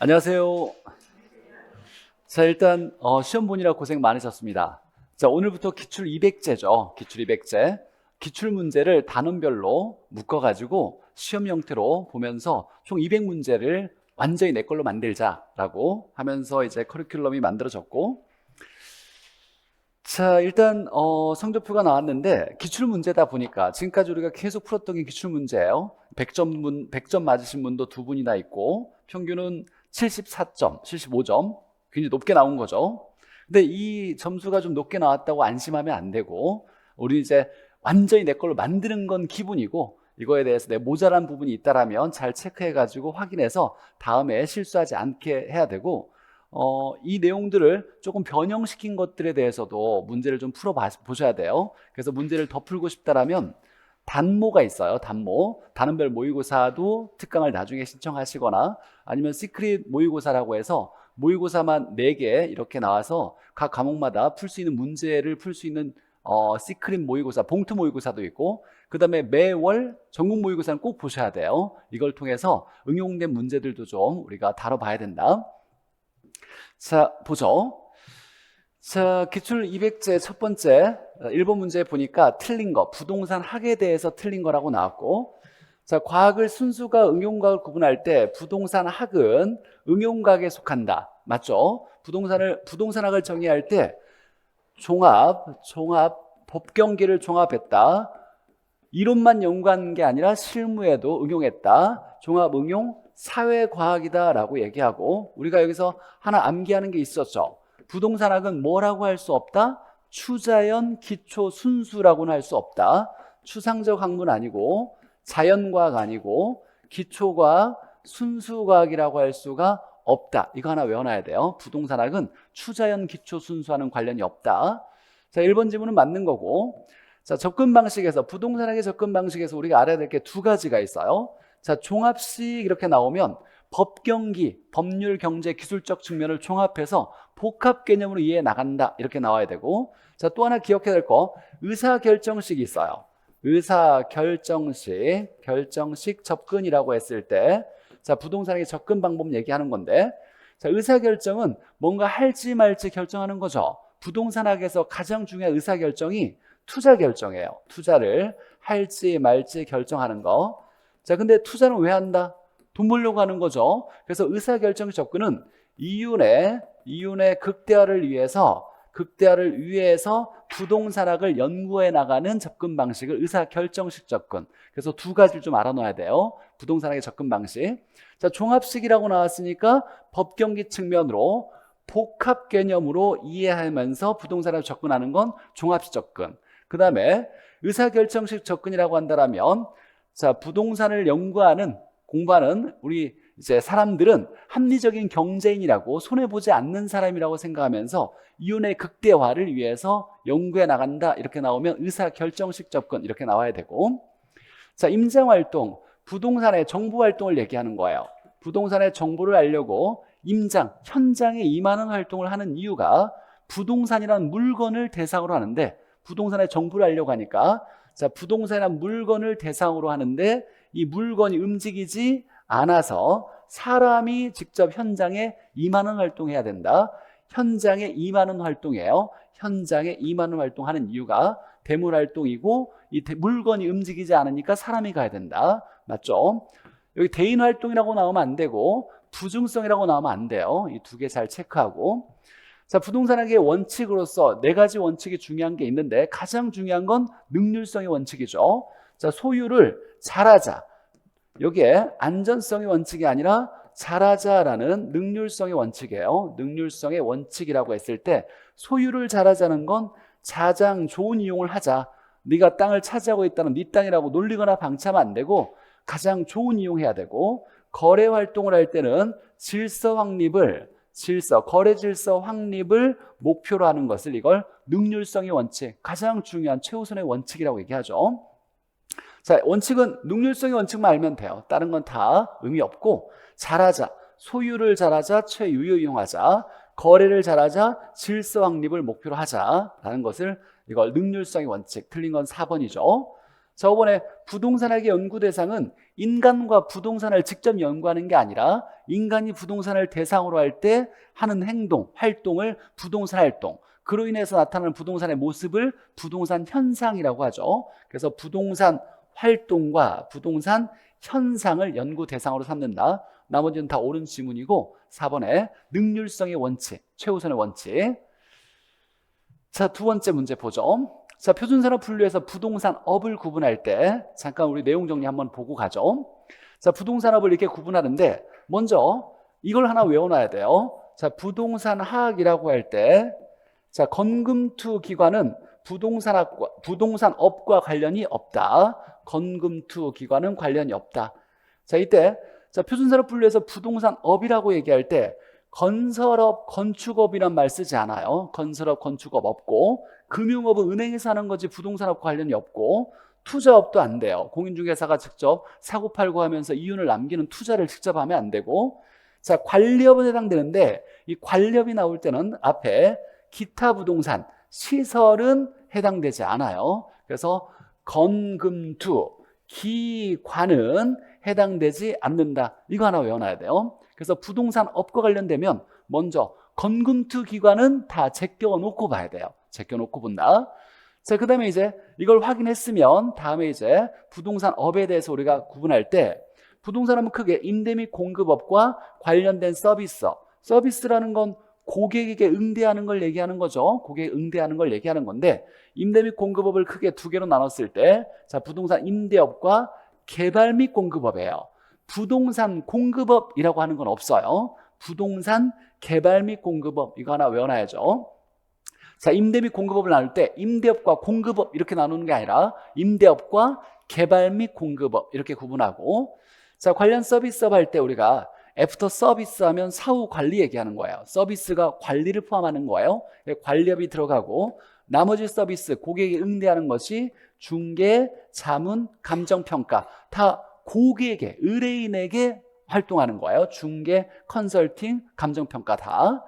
안녕하세요. 자, 일단 시험 보느라 고생 많으셨습니다. 자, 오늘부터 기출 200제죠. 기출 200제. 기출 문제를 단원별로 묶어가지고 시험 형태로 보면서 총 200문제를 완전히 내 걸로 만들자라고 하면서 이제 커리큘럼이 만들어졌고, 자, 일단 성적표가 나왔는데 기출 문제다 보니까 지금까지 우리가 계속 풀었던 게 기출 문제예요. 100점 맞으신 분도 두 분이나 있고 평균은 74점, 75점. 굉장히 높게 나온 거죠. 근데 이 점수가 좀 높게 나왔다고 안심하면 안 되고, 우리 이제 완전히 내 걸로 만드는 건 기분이고, 이거에 대해서 내 모자란 부분이 있다라면 잘 체크해가지고 확인해서 다음에 실수하지 않게 해야 되고, 이 내용들을 조금 변형시킨 것들에 대해서도 문제를 좀 보셔야 돼요. 그래서 문제를 더 풀고 싶다라면 단모가 있어요. 단원별 모의고사도 특강을 나중에 신청하시거나, 아니면 시크릿 모의고사라고 해서 모의고사만 4개 이렇게 나와서 각 과목마다 풀 수 있는 문제를 풀 수 있는 시크릿 모의고사, 봉투 모의고사도 있고, 그 다음에 매월 전국 모의고사는 꼭 보셔야 돼요. 이걸 통해서 응용된 문제들도 좀 우리가 다뤄봐야 된다. 자, 보죠. 자, 기출 200제 첫 번째 1번 문제 보니까 틀린 거, 부동산 학에 대해서 틀린 거라고 나왔고, 자, 과학을 순수과 응용과학을 구분할 때 부동산 학은 응용과학에 속한다. 맞죠? 부동산학을 정의할 때 종합, 법경기를 종합했다. 이론만 연구한 게 아니라 실무에도 응용했다. 종합 응용 사회과학이다라고 얘기하고, 우리가 여기서 하나 암기하는 게 있었죠. 부동산학은 뭐라고 할 수 없다? 추자연 기초 순수라고는 할 수 없다. 추상적 학문 아니고 자연과학 아니고 기초과학 순수과학이라고 할 수가 없다. 이거 하나 외워놔야 돼요. 부동산학은 추자연 기초 순수와는 관련이 없다. 자, 1번 지문은 맞는 거고, 자, 접근 방식에서, 부동산학의 접근 방식에서 우리가 알아야 될 게 두 가지가 있어요. 자, 종합식 이렇게 나오면 법경기, 법률, 경제, 기술적 측면을 종합해서 복합 개념으로 이해해 나간다 이렇게 나와야 되고, 자, 또 하나 기억해야 될 거, 의사결정식이 있어요. 결정식 접근이라고 했을 때, 자, 부동산의 접근 방법 얘기하는 건데, 자, 의사결정은 뭔가 할지 말지 결정하는 거죠. 부동산학에서 가장 중요한 의사결정이 투자 결정이에요. 투자를 할지 말지 결정하는 거. 자, 근데 투자는 왜 한다? 돈 벌려고 하는 거죠. 그래서 의사결정 접근은 이윤의 극대화를 위해서 부동산학을 연구해 나가는 접근 방식을 의사결정식 접근. 그래서 두 가지를 좀 알아놔야 돼요. 부동산학의 접근 방식. 자, 종합식이라고 나왔으니까 법경기 측면으로 복합 개념으로 이해하면서 부동산학을 접근하는 건 종합식 접근. 그 다음에 의사결정식 접근이라고 한다면, 자, 부동산을 공부하는 우리 이제 사람들은 합리적인 경제인이라고, 손해보지 않는 사람이라고 생각하면서 이윤의 극대화를 위해서 연구해 나간다 이렇게 나오면 의사결정식 접근 이렇게 나와야 되고, 자, 임장활동, 부동산의 정보활동을 얘기하는 거예요. 부동산의 정보를 알려고 현장에 임하는 활동을 하는 이유가 부동산이라는 물건을 대상으로 하는데, 부동산의 정보를 알려고 하니까, 자, 부동산이라는 물건을 대상으로 하는데 이 물건이 움직이지 않아서 사람이 직접 현장에 임하는 활동해야 된다. 현장에 임하는 활동이에요. 현장에 임하는 활동하는 이유가 대물 활동이고, 이 물건이 움직이지 않으니까 사람이 가야 된다. 맞죠? 여기 대인 활동이라고 나오면 안 되고 부중성이라고 나오면 안 돼요. 이 두 개 잘 체크하고. 자, 부동산학의 원칙으로서 4가지 원칙이 중요한 게 있는데, 가장 중요한 건 능률성의 원칙이죠. 자, 소유를 잘하자. 여기에 안전성의 원칙이 아니라 잘하자라는 능률성의 원칙이에요. 능률성의 원칙이라고 했을 때, 소유를 잘하자는 건 가장 좋은 이용을 하자. 네가 땅을 차지하고 있다는 네 땅이라고 놀리거나 방치하면 안 되고 가장 좋은 이용해야 되고, 거래 활동을 할 때는 거래 질서 확립을 목표로 하는 것을, 이걸 능률성의 원칙, 가장 중요한 최우선의 원칙이라고 얘기하죠. 자, 원칙은 능률성의 원칙만 알면 돼요. 다른 건 다 의미 없고, 잘하자, 소유를 잘하자, 최유효 이용하자, 거래를 잘하자, 질서 확립을 목표로 하자라는 것을, 이걸 능률성의 원칙, 틀린 건 4번이죠. 자, 5번에 부동산학의 연구 대상은 인간과 부동산을 직접 연구하는 게 아니라 인간이 부동산을 대상으로 할 때 하는 행동, 활동을 부동산 활동, 그로 인해서 나타나는 부동산의 모습을 부동산 현상이라고 하죠. 그래서 부동산 활동과 부동산 현상을 연구 대상으로 삼는다. 나머지는 다 옳은 지문이고 4번에 능률성의 원칙, 최우선의 원칙. 자, 두 번째 문제 보죠. 자, 표준산업 분류에서 부동산업을 구분할 때 잠깐 우리 내용 정리 한번 보고 가죠. 자, 부동산업을 이렇게 구분하는데 먼저 이걸 하나 외워놔야 돼요. 자, 부동산학이라고 할 때 자, 건금투 기관은 부동산업과 관련이 없다. 건금투 기관은 관련이 없다. 자, 이때 자, 표준산업 분류에서 부동산업이라고 얘기할 때 건설업, 건축업이란 말 쓰지 않아요. 건설업, 건축업 없고 금융업은 은행에서 하는 거지 부동산업과 관련이 없고 투자업도 안 돼요. 공인중개사가 직접 사고팔고 하면서 이윤을 남기는 투자를 직접 하면 안 되고 자, 관리업은 해당되는데 이 관리업이 나올 때는 앞에 기타 부동산, 시설은 해당되지 않아요. 그래서 건금투, 기관은 해당되지 않는다. 이거 하나 외워놔야 돼요. 그래서 부동산업과 관련되면 먼저 건금투 기관은 다 제껴놓고 봐야 돼요. 제껴놓고 본다. 자, 그 다음에 이제 이걸 확인했으면 다음에 이제 부동산업에 대해서 우리가 구분할 때 부동산업은 크게 임대 및 공급업과 관련된 서비스라는 건 고객에게 응대하는 걸 얘기하는 거죠. 고객에 응대하는 걸 얘기하는 건데 임대 및 공급업을 크게 두 개로 나눴을 때 자, 부동산 임대업과 개발 및 공급업이에요. 부동산 공급업이라고 하는 건 없어요. 부동산 개발 및 공급업 이거 하나 외워놔야죠. 자, 임대 및 공급업을 나눌 때 임대업과 공급업 이렇게 나누는 게 아니라 임대업과 개발 및 공급업 이렇게 구분하고 자, 관련 서비스업 할 때 우리가 애프터 서비스 하면 사후 관리 얘기하는 거예요. 서비스가 관리를 포함하는 거예요. 관리업이 들어가고 나머지 서비스 고객이 응대하는 것이 중개, 자문, 감정평가 다 고객에게 의뢰인에게 활동하는 거예요. 중개, 컨설팅, 감정평가 다.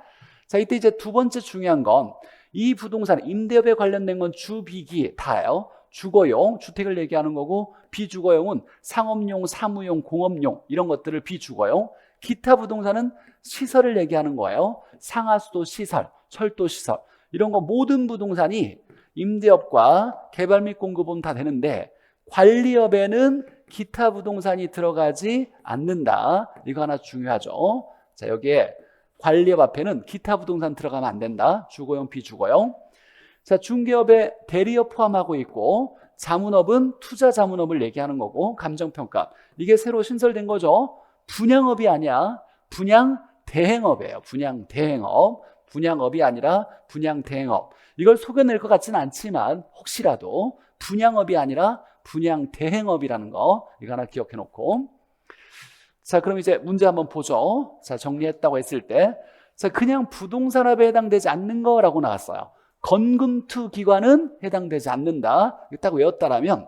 자, 이때 이제 두 번째 중요한 건 이 부동산 임대업에 관련된 건 주비기 다예요. 주거용, 주택을 얘기하는 거고 비주거용은 상업용, 사무용, 공업용 이런 것들을 비주거용. 기타 부동산은 시설을 얘기하는 거예요. 상하수도 시설, 철도 시설 이런 거 모든 부동산이 임대업과 개발 및 공급은 다 되는데 관리업에는 기타 부동산이 들어가지 않는다. 이거 하나 중요하죠. 자, 여기에 관리업 앞에는 기타 부동산 들어가면 안 된다. 주거용, 비주거용. 자, 중개업에 대리업 포함하고 있고 자문업은 투자 자문업을 얘기하는 거고 감정평가 이게 새로 신설된 거죠. 분양업이 아니야. 분양 대행업이에요. 분양 대행업. 분양업이 아니라 분양 대행업. 이걸 속여낼 것 같지는 않지만 혹시라도 분양업이 아니라 분양 대행업이라는 거 이거 하나 기억해 놓고 자, 그럼 이제 문제 한번 보죠. 자, 정리했다고 했을 때 자, 그냥 부동산업에 해당되지 않는 거라고 나왔어요. 건금투 기관은 해당되지 않는다. 이거 딱 외웠다라면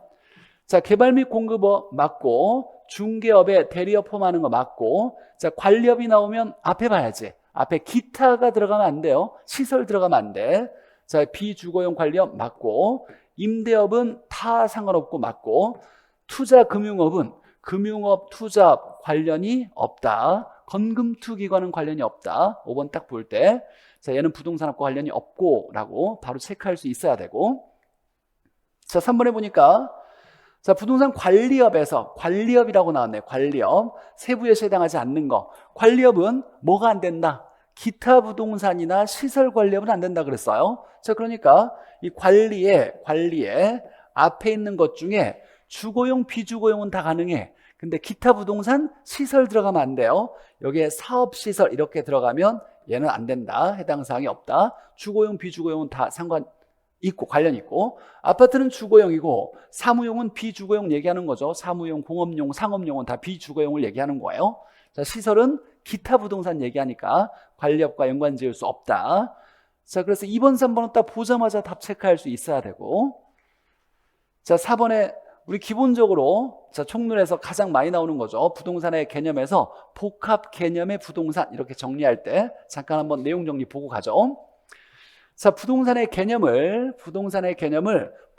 자, 개발 및 공급업 맞고 중개업에 대리업 포함하는 거 맞고 자, 관리업이 나오면 앞에 봐야지. 앞에 기타가 들어가면 안 돼요. 시설 들어가면 안 돼. 자, 비주거용 관리업 맞고 임대업은 다 상관없고 맞고 투자 금융업은 금융업 투자 관련이 없다. 건금투 기관은 관련이 없다. 5번 딱 볼 때 자, 얘는 부동산업과 관련이 없고 라고 바로 체크할 수 있어야 되고 자, 3번에 보니까 자, 부동산 관리업에서 관리업이라고 나왔네요. 관리업. 세부에서 해당하지 않는 거. 관리업은 뭐가 안 된다? 기타 부동산이나 시설 관리업은 안 된다 그랬어요. 자, 그러니까 이 관리에 앞에 있는 것 중에 주거용, 비주거용은 다 가능해. 근데 기타 부동산, 시설 들어가면 안 돼요. 여기에 사업시설 이렇게 들어가면 얘는 안 된다. 해당 사항이 없다. 주거용, 비주거용은 다 상관 있고 관련 있고 아파트는 주거용이고 사무용은 비주거용 얘기하는 거죠. 사무용, 공업용, 상업용은 다 비주거용을 얘기하는 거예요. 자, 시설은 기타 부동산 얘기하니까 관리업과 연관 지을 수 없다. 자, 그래서 2번, 3번은 딱 보자마자 답 체크할 수 있어야 되고 자, 4번에 우리 기본적으로 자, 총론에서 가장 많이 나오는 거죠. 부동산의 개념에서 복합 개념의 부동산 이렇게 정리할 때 잠깐 한번 내용 정리 보고 가죠. 자, 부동산의 개념을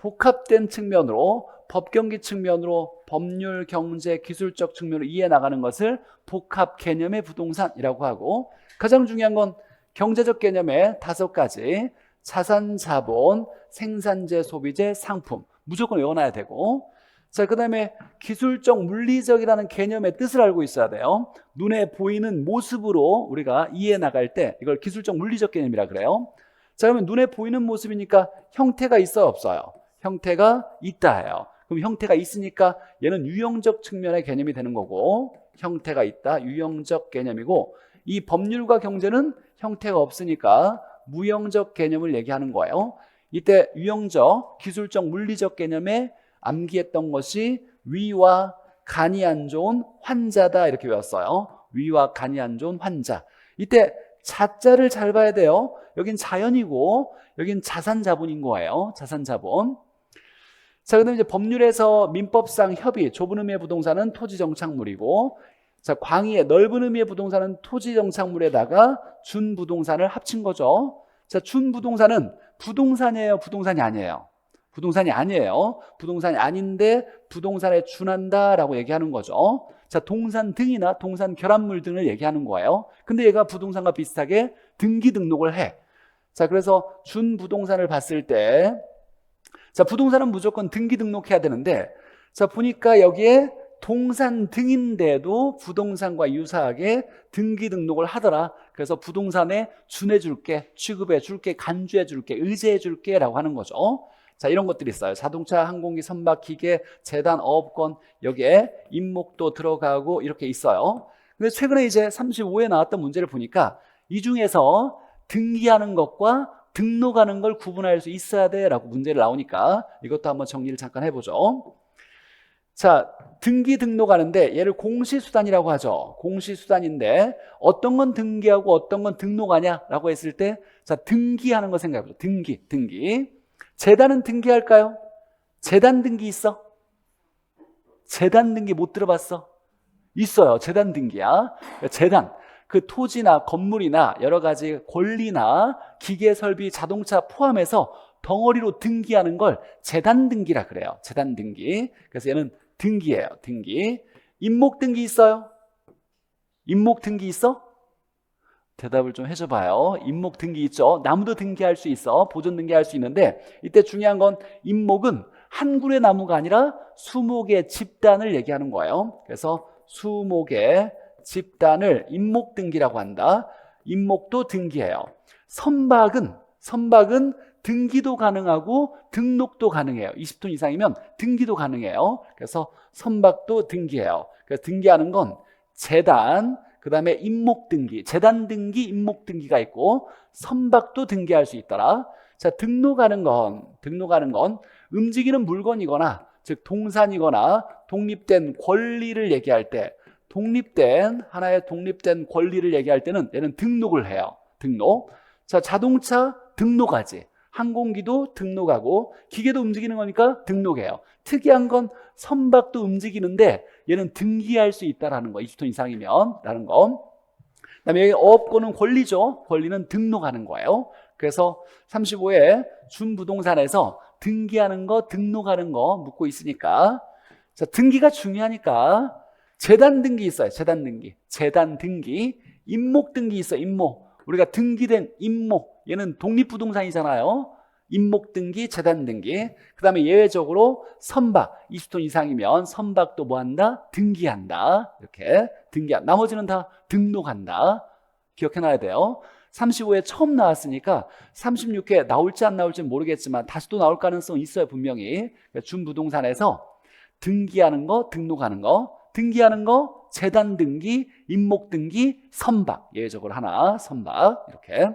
복합된 측면으로 법경기 측면으로 법률, 경제, 기술적 측면으로 이해 나가는 것을 복합 개념의 부동산이라고 하고, 가장 중요한 건 경제적 개념의 5가지: 자산, 자본, 생산재, 소비재, 상품. 무조건 외워놔야 되고, 자, 그 다음에 기술적, 물리적이라는 개념의 뜻을 알고 있어야 돼요. 눈에 보이는 모습으로 우리가 이해해 나갈 때 이걸 기술적, 물리적 개념이라 그래요. 자, 그러면 눈에 보이는 모습이니까 형태가 있어요, 없어요? 형태가 있다 해요. 그럼 형태가 있으니까 얘는 유형적 측면의 개념이 되는 거고, 형태가 있다, 유형적 개념이고, 이 법률과 경제는 형태가 없으니까 무형적 개념을 얘기하는 거예요. 이때 유형적, 기술적, 물리적 개념에 암기했던 것이 위와 간이 안 좋은 환자다, 이렇게 외웠어요. 위와 간이 안 좋은 환자. 이때 자자를 잘 봐야 돼요. 여긴 자연이고 여긴 자산자본인 거예요. 자산자본. 자, 그다음에 이제 법률에서 민법상 협의, 좁은 의미의 부동산은 토지정착물이고, 자, 광의의 넓은 의미의 부동산은 토지정착물에다가 준부동산을 합친 거죠. 자, 준부동산은 부동산이에요, 부동산이 아니에요? 부동산이 아니에요. 부동산이 아닌데 부동산에 준한다라고 얘기하는 거죠. 자, 동산 등이나 동산 결합물 등을 얘기하는 거예요. 근데 얘가 부동산과 비슷하게 등기 등록을 해. 자, 그래서 준부동산을 봤을 때, 자, 부동산은 무조건 등기 등록해야 되는데, 자, 보니까 여기에 동산 등인데도 부동산과 유사하게 등기 등록을 하더라. 그래서 부동산에 준해줄게, 취급해줄게, 간주해줄게, 의제해줄게 라고 하는 거죠. 자, 이런 것들이 있어요. 자동차, 항공기, 선박, 기계, 재단, 어업권, 여기에 임목도 들어가고 이렇게 있어요. 근데 최근에 이제 35에 나왔던 문제를 보니까 이 중에서 등기하는 것과 등록하는 걸 구분할 수 있어야 돼 라고 문제를 나오니까 이것도 한번 정리를 잠깐 해보죠. 자, 등기 등록하는데 얘를 공시수단이라고 하죠. 공시수단인데 어떤 건 등기하고 어떤 건 등록하냐 라고 했을 때, 자, 등기하는 거 생각해보죠. 등기. 재단은 등기할까요? 재단 등기 있어? 재단 등기 못 들어봤어? 있어요. 재단 등기야. 재단, 그 토지나 건물이나 여러 가지 권리나 기계 설비, 자동차 포함해서 덩어리로 등기하는 걸 재단 등기라 그래요. 재단 등기. 그래서 얘는 등기예요. 등기. 임목 등기 있어요? 임목 등기 있어? 대답을 좀 해줘봐요. 임목 등기 있죠. 나무도 등기할 수 있어. 보존 등기할 수 있는데, 이때 중요한 건 임목은 한 그루의 나무가 아니라 수목의 집단을 얘기하는 거예요. 그래서 수목의 집단을 임목 등기라고 한다. 임목도 등기해요. 선박은 등기도 가능하고 등록도 가능해요. 20톤 이상이면 등기도 가능해요. 그래서 선박도 등기해요. 그래서 등기하는 건 재단, 그 다음에 임목 등기, 재단 등기, 임목 등기가 있고, 선박도 등기할 수 있더라. 자, 등록하는 건 움직이는 물건이거나, 즉 동산이거나 독립된 권리를 얘기할 때, 하나의 독립된 권리를 얘기할 때는 얘는 등록을 해요. 등록. 자, 자동차 등록하지. 항공기도 등록하고 기계도 움직이는 거니까 등록해요. 특이한 건 선박도 움직이는데 얘는 등기할 수 있다라는 거. 20톤 이상이면 라는 거. 그다음에 여기 어업권은 권리죠. 권리는 등록하는 거예요. 그래서 35에 준부동산에서 등기하는 거, 등록하는 거 묻고 있으니까, 자, 등기가 중요하니까 재단 등기 있어요. 재단 등기. 임목 등기 있어요. 임목. 우리가 등기된 임목, 얘는 독립부동산이잖아요. 임목 등기, 재단 등기. 그 다음에 예외적으로 선박, 20톤 이상이면 선박도 뭐 한다? 등기한다. 이렇게 등기한다. 나머지는 다 등록한다. 기억해놔야 돼요. 35에 처음 나왔으니까 36회 나올지 안 나올지 모르겠지만 다시 또 나올 가능성이 있어요. 분명히. 준부동산에서 등기하는 거, 등록하는 거. 등기하는 거, 재단 등기, 임목 등기, 선박. 예외적으로 하나, 선박. 이렇게.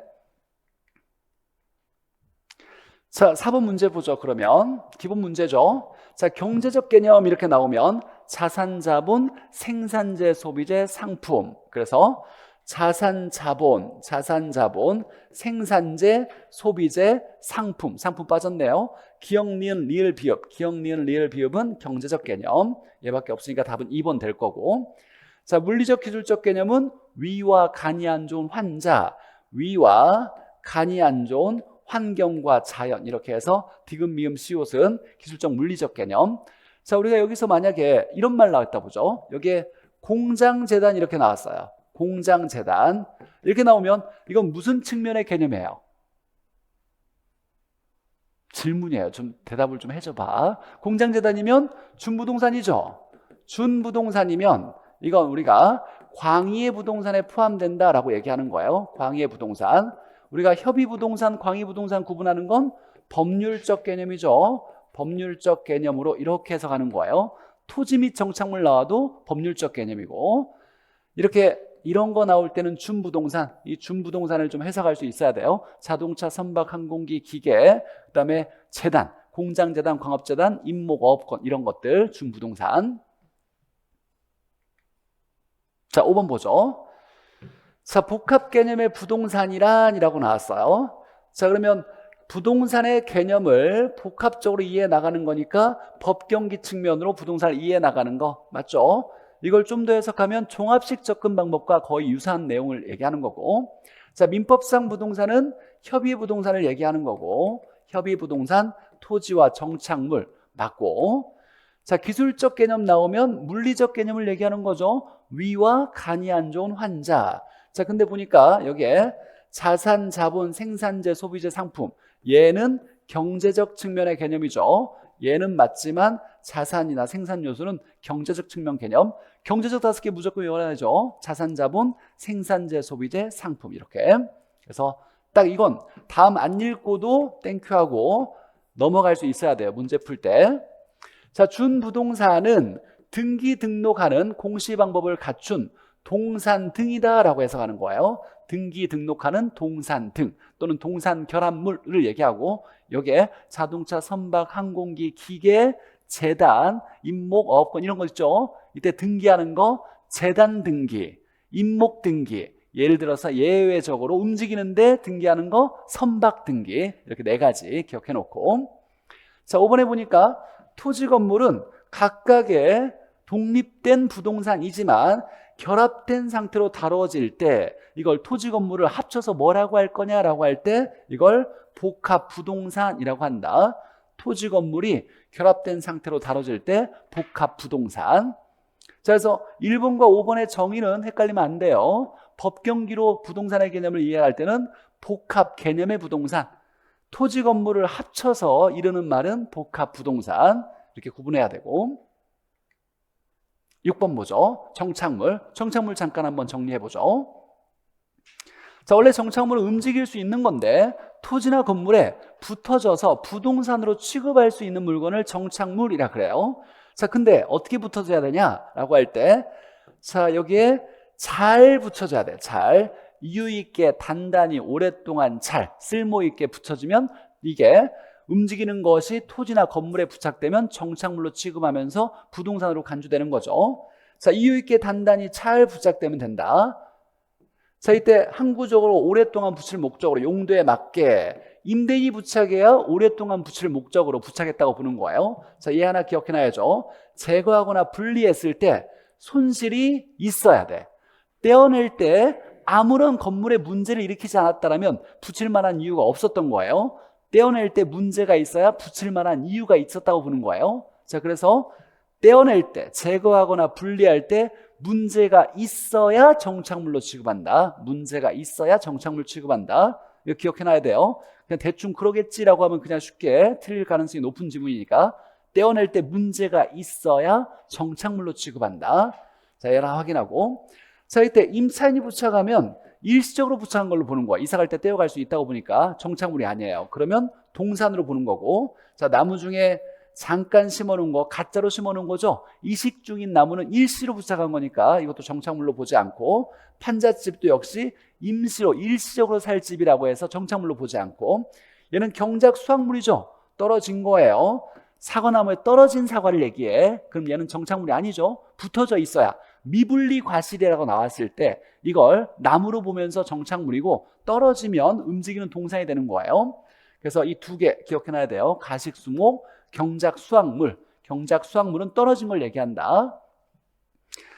자, 4번 문제 보죠. 그러면 기본 문제죠. 자, 경제적 개념 이렇게 나오면 자산, 자본, 생산재, 소비재, 상품. 그래서 자산, 자본, 생산재, 소비재, 상품. 상품 빠졌네요. 기역, 니은, 리을, 비읍은 경제적 개념. 얘밖에 없으니까 답은 2번 될 거고. 자, 물리적, 기술적 개념은 위와 간이 안 좋은 환자. 위와 간이 안 좋은 환경과 자연 이렇게 해서 디귿, 미음, 시옷은 기술적 물리적 개념. 자, 우리가 여기서 만약에 이런 말 나왔다 보죠. 여기에 공장재단 이렇게 나왔어요. 공장재단 이렇게 나오면 이건 무슨 측면의 개념이에요? 질문이에요. 좀 대답을 좀 해줘봐. 공장재단이면 준부동산이죠. 준부동산이면 이건 우리가 광의의 부동산에 포함된다라고 얘기하는 거예요. 광의의 부동산. 우리가 협의부동산, 광의부동산 구분하는 건 법률적 개념이죠. 법률적 개념으로 이렇게 해석하는 거예요. 토지 및 정착물 나와도 법률적 개념이고, 이렇게 이런 거 나올 때는 준부동산, 이 준부동산을 좀 해석할 수 있어야 돼요. 자동차, 선박, 항공기, 기계, 그다음에 재단, 공장재단, 광업재단, 임목업권 이런 것들 준부동산. 자, 5번 보죠. 자, 복합 개념의 부동산이란이라고 나왔어요. 자, 그러면 부동산의 개념을 복합적으로 이해해 나가는 거니까 법경기 측면으로 부동산을 이해해 나가는 거 맞죠? 이걸 좀 더 해석하면 종합식 접근 방법과 거의 유사한 내용을 얘기하는 거고, 자, 민법상 부동산은 협의 부동산을 얘기하는 거고, 협의 부동산, 토지와 정착물 맞고, 자, 기술적 개념 나오면 물리적 개념을 얘기하는 거죠. 위와 간이 안 좋은 환자. 자, 근데 보니까 여기에 자산, 자본, 생산재, 소비재, 상품, 얘는 경제적 측면의 개념이죠. 얘는 맞지만 자산이나 생산 요소는 경제적 측면 개념. 경제적 5개 무조건 외워야죠. 자산, 자본, 생산재, 소비재, 상품 이렇게. 그래서 딱 이건 다음 안 읽고도 땡큐하고 넘어갈 수 있어야 돼요. 문제 풀 때. 자, 준부동산은 등기 등록하는 공시 방법을 갖춘 동산 등이다라고 해석하는 거예요. 등기 등록하는 동산 등 또는 동산 결합물을 얘기하고, 여기에 자동차, 선박, 항공기, 기계, 재단, 임목, 업권 이런 거 있죠. 이때 등기하는 거 재단 등기, 임목 등기, 예를 들어서 예외적으로 움직이는데 등기하는 거 선박 등기, 이렇게 4가지 기억해 놓고. 자, 5번에 보니까 토지 건물은 각각의 독립된 부동산이지만 결합된 상태로 다뤄질 때 이걸 토지 건물을 합쳐서 뭐라고 할 거냐라고 할 때 이걸 복합 부동산이라고 한다. 토지 건물이 결합된 상태로 다뤄질 때 복합 부동산. 자, 그래서 1번과 5번의 정의는 헷갈리면 안 돼요. 법경기로 부동산의 개념을 이해할 때는 복합 개념의 부동산, 토지 건물을 합쳐서 이르는 말은 복합 부동산, 이렇게 구분해야 되고. 6번 보죠. 정착물. 정착물 잠깐 한번 정리해 보죠. 자, 원래 정착물은 움직일 수 있는 건데 토지나 건물에 붙어져서 부동산으로 취급할 수 있는 물건을 정착물이라 그래요. 자, 근데 어떻게 붙어져야 되냐라고 할 때, 자, 여기에 잘 붙여져야 돼. 잘, 이유 있게, 단단히, 오랫동안 잘, 쓸모 있게 붙여지면 이게 움직이는 것이 토지나 건물에 부착되면 정착물로 취급하면서 부동산으로 간주되는 거죠. 자, 이유 있게, 단단히, 잘 부착되면 된다. 자, 이때 항구적으로 오랫동안 붙일 목적으로 용도에 맞게 임대인이 부착해야 오랫동안 붙일 목적으로 부착했다고 보는 거예요. 자, 얘 하나 기억해놔야죠. 제거하거나 분리했을 때 손실이 있어야 돼. 떼어낼 때 아무런 건물에 문제를 일으키지 않았다면 붙일 만한 이유가 없었던 거예요. 떼어낼 때 문제가 있어야 붙일 만한 이유가 있었다고 보는 거예요. 자, 그래서 떼어낼 때, 제거하거나 분리할 때 문제가 있어야 정착물로 취급한다. 문제가 있어야 정착물 취급한다. 이거 기억해놔야 돼요. 그냥 대충 그러겠지라고 하면 그냥 쉽게 틀릴 가능성이 높은 지문이니까 떼어낼 때 문제가 있어야 정착물로 취급한다. 자, 얘랑 확인하고. 자, 이때 임차인이 부착하면 일시적으로 부착한 걸로 보는 거야. 이사 갈 때 떼어갈 수 있다고 보니까 정착물이 아니에요. 그러면 동산으로 보는 거고. 자, 나무 중에 잠깐 심어놓은 거, 가짜로 심어놓은 거죠. 이식 중인 나무는 일시로 부착한 거니까 이것도 정착물로 보지 않고, 판잣집도 역시 임시로, 일시적으로 살 집이라고 해서 정착물로 보지 않고, 얘는 경작 수확물이죠. 떨어진 거예요. 사과나무에 떨어진 사과를 얘기해. 그럼 얘는 정착물이 아니죠. 붙어져 있어야. 미분리 과실이라고 나왔을 때 이걸 나무로 보면서 정착물이고, 떨어지면 움직이는 동산이 되는 거예요. 그래서 이 2개 기억해놔야 돼요. 가식수목, 경작 수확물. 경작 수확물은 떨어진 걸 얘기한다.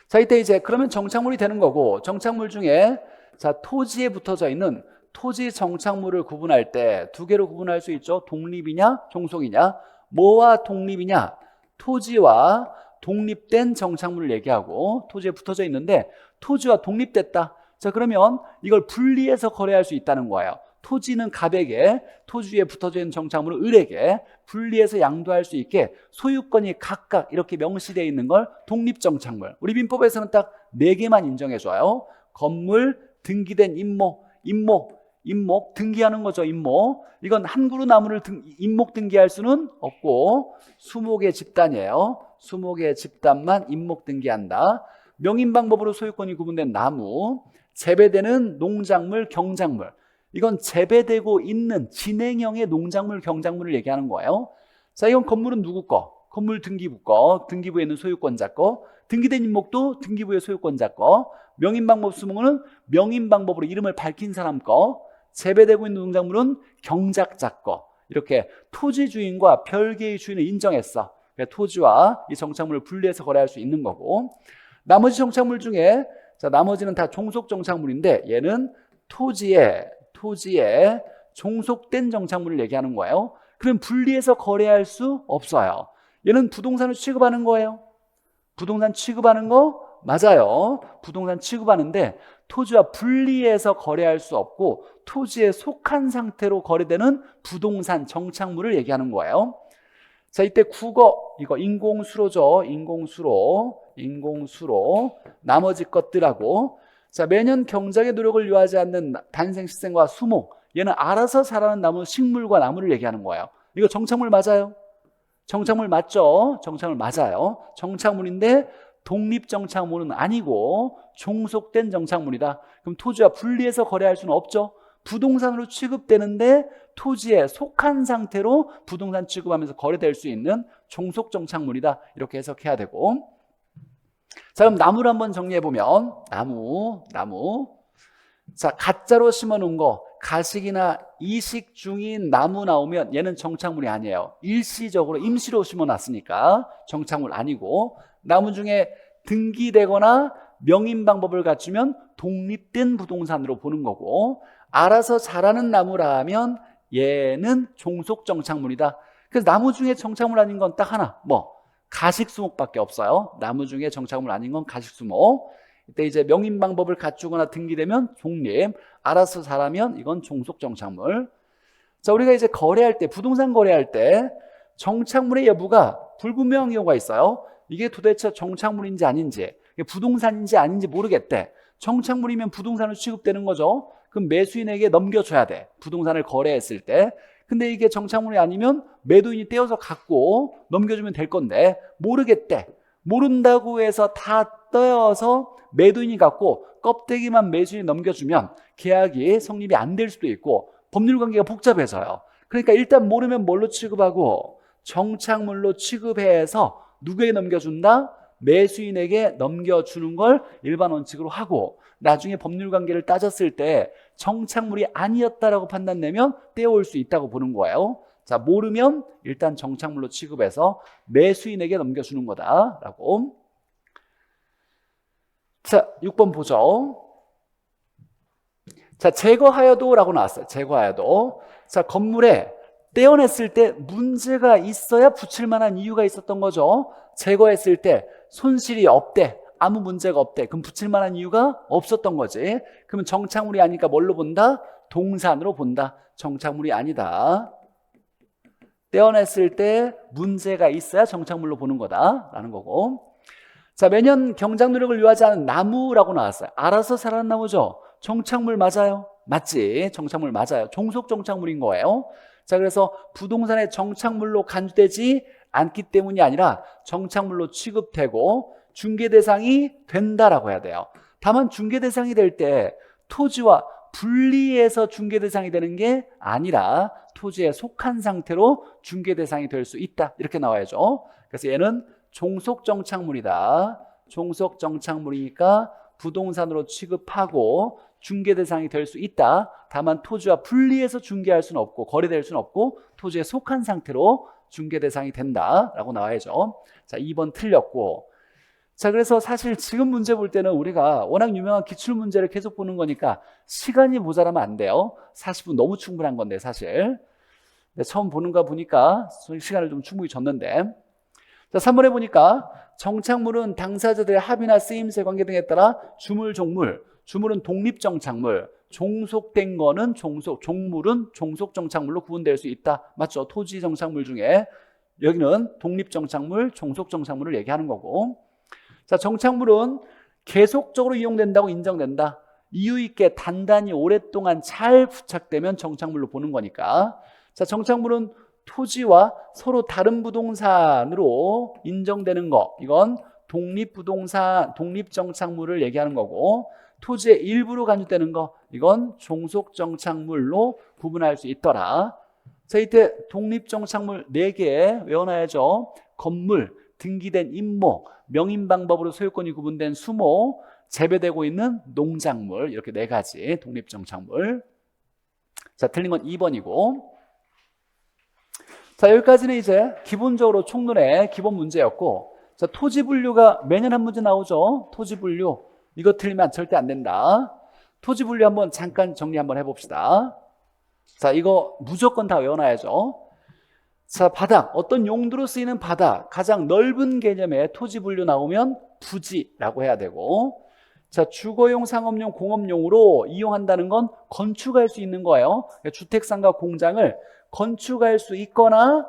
자, 이때 이제 그러면 정착물이 되는 거고, 정착물 중에 자, 토지에 붙어져 있는 토지 정착물을 구분할 때 두 개로 구분할 수 있죠. 독립이냐 종속이냐. 뭐와 독립이냐? 토지와 독립된 정착물을 얘기하고 토지에 붙어져 있는데 토지와 독립됐다. 자, 그러면 이걸 분리해서 거래할 수 있다는 거예요. 토지는 갑에게, 토지 위에 붙어져 있는 정착물은 을에게 분리해서 양도할 수 있게 소유권이 각각 이렇게 명시되어 있는 걸 독립정착물. 우리 민법에서는 딱 4개만 인정해줘요. 건물, 등기된 임목 등기하는 거죠. 임목. 이건 한 그루 나무를 임목 등기할 수는 없고 수목의 집단이에요. 수목의 집단만 임목 등기한다. 명인방법으로 소유권이 구분된 나무, 재배되는 농작물, 경작물. 이건 재배되고 있는 진행형의 농작물, 경작물을 얘기하는 거예요. 자, 이건 건물은 누구 거? 건물 등기부 거, 등기부에 있는 소유권자 거. 등기된 임목도 등기부의 소유권자 거. 명인방법 수목은 명인방법으로 이름을 밝힌 사람 거. 재배되고 있는 농작물은 경작자 거. 이렇게 토지 주인과 별개의 주인을 인정했어. 그러니까 토지와 이 정착물을 분리해서 거래할 수 있는 거고, 나머지 정착물 중에, 자, 나머지는 다 종속 정착물인데 얘는 토지에 종속된 정착물을 얘기하는 거예요. 그럼 분리해서 거래할 수 없어요. 얘는 부동산을 취급하는 거예요. 부동산 취급하는 거 맞아요. 부동산 취급하는데 토지와 분리해서 거래할 수 없고 토지에 속한 상태로 거래되는 부동산 정착물을 얘기하는 거예요. 자, 이때 국어, 이거 인공수로죠. 인공수로 나머지 것들하고, 자, 매년 경작의 노력을 요하지 않는 단생 식생과 수목, 얘는 알아서 자라는 나무, 식물과 나무를 얘기하는 거예요. 이거 정착물 맞아요? 정착물 맞죠? 정착물 맞아요. 정착물인데 독립정착물은 아니고 종속된 정착물이다. 그럼 토지와 분리해서 거래할 수는 없죠. 부동산으로 취급되는데 토지에 속한 상태로 부동산 취급하면서 거래될 수 있는 종속정착물이다. 이렇게 해석해야 되고, 자, 그럼 나무를 한번 정리해보면 나무. 자, 가짜로 심어놓은 거, 가식이나 이식 중인 나무 나오면 얘는 정착물이 아니에요. 일시적으로 임시로 심어놨으니까 정착물 아니고, 나무 중에 등기되거나 명인 방법을 갖추면 독립된 부동산으로 보는 거고, 알아서 자라는 나무라면 얘는 종속 정착물이다. 그래서 나무 중에 정착물 아닌 건 딱 하나, 가식수목밖에 없어요. 나무 중에 정착물 아닌 건 가식수목. 이때 이제 명인 방법을 갖추거나 등기되면 독립, 알아서 자라면 이건 종속 정착물. 자, 우리가 이제 거래할 때, 부동산 거래할 때 정착물의 여부가 불분명한 경우가 있어요. 이게 도대체 정착물인지 아닌지, 부동산인지 아닌지 모르겠대. 정착물이면 부동산으로 취급되는 거죠. 그럼 매수인에게 넘겨줘야 돼, 부동산을 거래했을 때. 근데 이게 정착물이 아니면 매도인이 떼어서 갖고 넘겨주면 될 건데 모르겠대. 모른다고 해서 다 떼어서 매도인이 갖고 껍데기만 매수인이 넘겨주면 계약이 성립이 안 될 수도 있고 법률관계가 복잡해져요. 그러니까 일단 모르면 뭘로 취급하고 정착물로 취급해서 누구에게 넘겨준다? 매수인에게 넘겨주는 걸 일반 원칙으로 하고, 나중에 법률관계를 따졌을 때 정착물이 아니었다라고 판단되면 떼어올 수 있다고 보는 거예요. 자, 모르면 일단 정착물로 취급해서 매수인에게 넘겨주는 거다라고. 자, 6번 보죠. 자, 제거하여도 라고 나왔어요. 제거하여도. 자, 건물에 떼어냈을 때 문제가 있어야 붙일 만한 이유가 있었던 거죠. 제거했을 때 손실이 없대, 아무 문제가 없대. 그럼 붙일 만한 이유가 없었던 거지. 그러면 정착물이 아니니까 뭘로 본다? 동산으로 본다. 정착물이 아니다. 떼어냈을 때 문제가 있어야 정착물로 보는 거다라는 거고. 자, 매년 경작 노력을 요하지 않은 나무라고 나왔어요. 알아서 자라는 나무죠. 정착물 맞아요? 맞지. 정착물 맞아요. 종속 정착물인 거예요. 자, 그래서 부동산의 정착물로 간주되지 않기 때문이 아니라 정착물로 취급되고 중개 대상이 된다라고 해야 돼요. 다만 중개 대상이 될 때 토지와 분리해서 중개 대상이 되는 게 아니라 토지에 속한 상태로 중개 대상이 될 수 있다, 이렇게 나와야죠. 그래서 얘는 종속 정착물이다. 종속 정착물이니까 부동산으로 취급하고 중개 대상이 될 수 있다. 다만 토지와 분리해서 중개할 수는 없고 거래될 수는 없고 토지에 속한 상태로 중개 대상이 된다라고 나와야죠. 자, 2번 틀렸고, 자, 그래서 사실 지금 문제 볼 때는 우리가 워낙 유명한 기출 문제를 계속 보는 거니까 시간이 모자라면 안 돼요. 40분 너무 충분한 건데 사실. 근데 처음 보는 거 보니까 시간을 좀 충분히 줬는데. 자, 3번에 보니까 정착물은 당사자들의 합의나 쓰임새 관계 등에 따라 주물, 종물. 주물은 독립정착물, 종속된 거는 종물은 종속정착물로 구분될 수 있다. 맞죠? 토지정착물 중에 여기는 독립정착물, 종속정착물을 얘기하는 거고. 자, 정착물은 계속적으로 이용된다고 인정된다. 이유 있게 단단히 오랫동안 잘 부착되면 정착물로 보는 거니까. 자, 정착물은 토지와 서로 다른 부동산으로 인정되는 거, 이건 독립부동산, 독립정착물을 얘기하는 거고, 토지의 일부로 간주되는 거, 이건 종속정착물로 구분할 수 있더라. 자, 이때 독립정착물 4개 외워놔야죠. 건물, 등기된 임목, 명인방법으로 소유권이 구분된 수목, 재배되고 있는 농작물, 이렇게 4가지 독립정착물. 자, 틀린 건 2번이고. 자, 여기까지는 이제 기본적으로 총론의 기본 문제였고, 자, 토지 분류가 매년 한 문제 나오죠. 토지 분류. 이거 틀리면 절대 안 된다. 토지 분류 한번 잠깐 정리 한번 해봅시다. 자, 이거 무조건 다 외워놔야죠. 자, 바닥. 어떤 용도로 쓰이는 바닥. 가장 넓은 개념의 토지 분류 나오면 부지라고 해야 되고, 자, 주거용, 상업용, 공업용으로 이용한다는 건 건축할 수 있는 거예요. 주택상가 공장을 건축할 수 있거나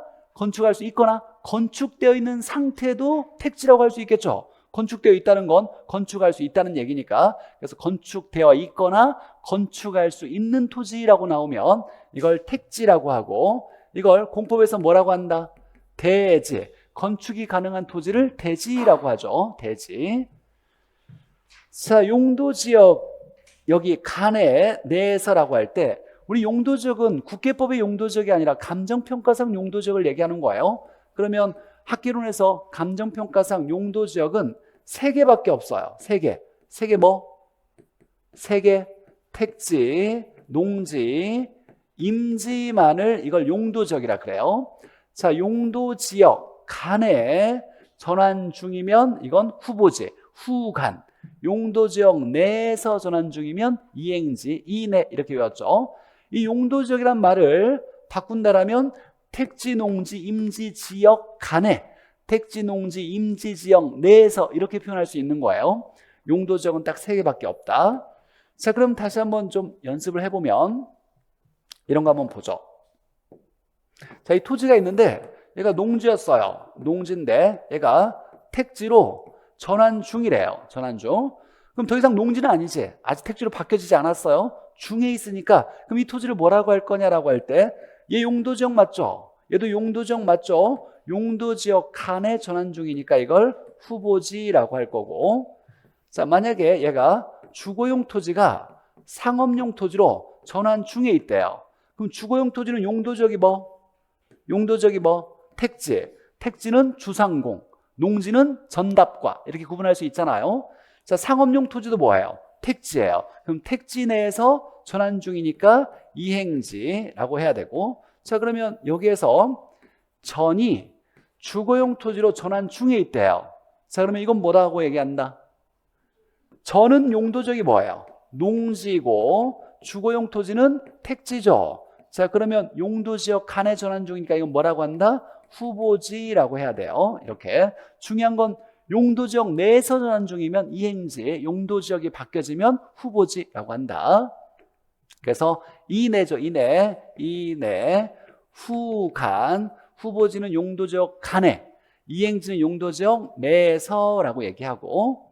건축되어 있는 상태도 택지라고 할 수 있겠죠. 건축되어 있다는 건 건축할 수 있다는 얘기니까. 그래서 건축되어 있거나 건축할 수 있는 토지라고 나오면 이걸 택지라고 하고, 이걸 공법에서 뭐라고 한다? 대지. 건축이 가능한 토지를 대지라고 하죠. 대지. 자, 용도지역, 여기 간에 내에서라고 할 때 우리 용도지역은 국계법의 용도지역이 아니라 감정평가상 용도지역을 얘기하는 거예요. 그러면 학계론에서 감정평가상 용도지역은 3개밖에 없어요. 3개. 3개 뭐? 3개. 택지, 농지, 임지만을 이걸 용도지역이라 그래요. 자, 용도지역 간에 전환 중이면 이건 후보지, 후간. 용도지역 내에서 전환 중이면 이행지, 이내 이렇게 외웠죠. 이 용도지역이란 말을 바꾼다라면 택지, 농지, 임지, 지역 간에, 택지, 농지, 임지, 지역 내에서 이렇게 표현할 수 있는 거예요. 용도지역은 딱 3개밖에 없다. 자, 그럼 다시 한번 좀 연습을 해보면 이런 거 한번 보죠. 자, 이 토지가 있는데 얘가 농지였어요. 농지인데 얘가 택지로 전환 중이래요. 전환 중. 그럼 더 이상 농지는 아니지. 아직 택지로 바뀌어지지 않았어요. 중에 있으니까 그럼 이 토지를 뭐라고 할 거냐라고 할 때 얘 용도지역 맞죠? 얘도 용도지역 맞죠? 용도지역 간에 전환 중이니까 이걸 후보지라고 할 거고, 자, 만약에 얘가 주거용 토지가 상업용 토지로 전환 중에 있대요. 그럼 주거용 토지는 용도지역이 뭐? 용도지역이 뭐? 택지. 택지는 주상공, 농지는 전답과 이렇게 구분할 수 있잖아요. 자, 상업용 토지도 뭐예요? 택지예요. 그럼 택지 내에서 전환 중이니까 이행지라고 해야 되고, 자, 그러면 여기에서 전이 주거용 토지로 전환 중에 있대요. 자, 그러면 이건 뭐라고 얘기한다? 전은 용도적이 뭐예요? 농지고 주거용 토지는 택지죠. 자, 그러면 용도지역 간에 전환 중이니까 이건 뭐라고 한다? 후보지라고 해야 돼요. 이렇게 중요한 건 용도지역 내에서 전환 중이면 이행지, 용도지역이 바뀌어지면 후보지라고 한다. 그래서 이내죠. 이내, 후간, 후보지는 용도지역 간에, 이행지는 용도지역 내에서라고 얘기하고,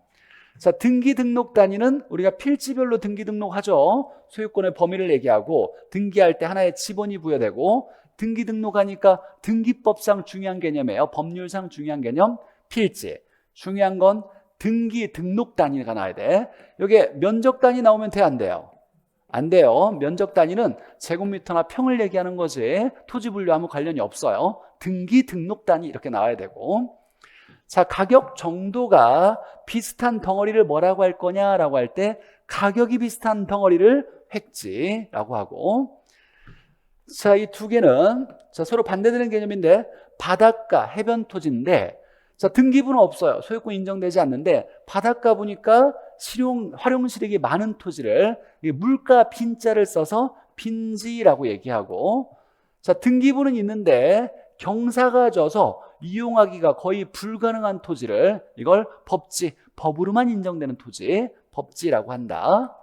자, 등기 등록 단위는 우리가 필지별로 등기 등록하죠. 소유권의 범위를 얘기하고, 등기할 때 하나의 지번이 부여되고, 등기 등록하니까 등기법상 중요한 개념이에요. 법률상 중요한 개념, 필지. 중요한 건 등기 등록 단위가 나와야 돼. 여기에 면적 단위 나오면 돼, 안 돼요? 안 돼요. 면적 단위는 제곱미터나 평을 얘기하는 거지 토지 분류 아무 관련이 없어요. 등기 등록 단위 이렇게 나와야 되고, 자, 가격 정도가 비슷한 덩어리를 뭐라고 할 거냐라고 할 때 가격이 비슷한 덩어리를 획지라고 하고, 자, 이 두 개는 자, 서로 반대되는 개념인데 바닷가 해변 토지인데, 자, 등기부는 없어요. 소유권 인정되지 않는데 바닷가 보니까 활용실익이 많은 토지를 물가 빈자를 써서 빈지라고 얘기하고, 자, 등기부는 있는데 경사가 져서 이용하기가 거의 불가능한 토지를 이걸 법지, 법으로만 인정되는 토지, 법지라고 한다.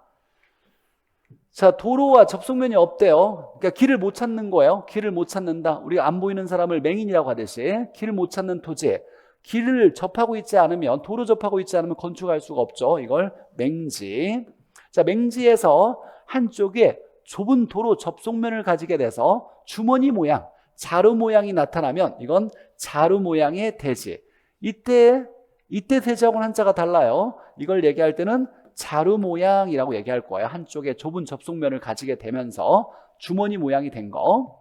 자, 도로와 접속면이 없대요. 그러니까 길을 못 찾는 거예요. 길을 못 찾는다. 우리가 안 보이는 사람을 맹인이라고 하듯이 길을 못 찾는 토지. 길을 접하고 있지 않으면, 도로 접하고 있지 않으면 건축할 수가 없죠. 이걸 맹지. 자, 맹지에서 한쪽에 좁은 도로 접속면을 가지게 돼서 주머니 모양, 자루 모양이 나타나면 이건 자루 모양의 대지. 이때 대지하고는 한자가 달라요. 이걸 얘기할 때는 자루 모양이라고 얘기할 거예요. 한쪽에 좁은 접속면을 가지게 되면서 주머니 모양이 된 거.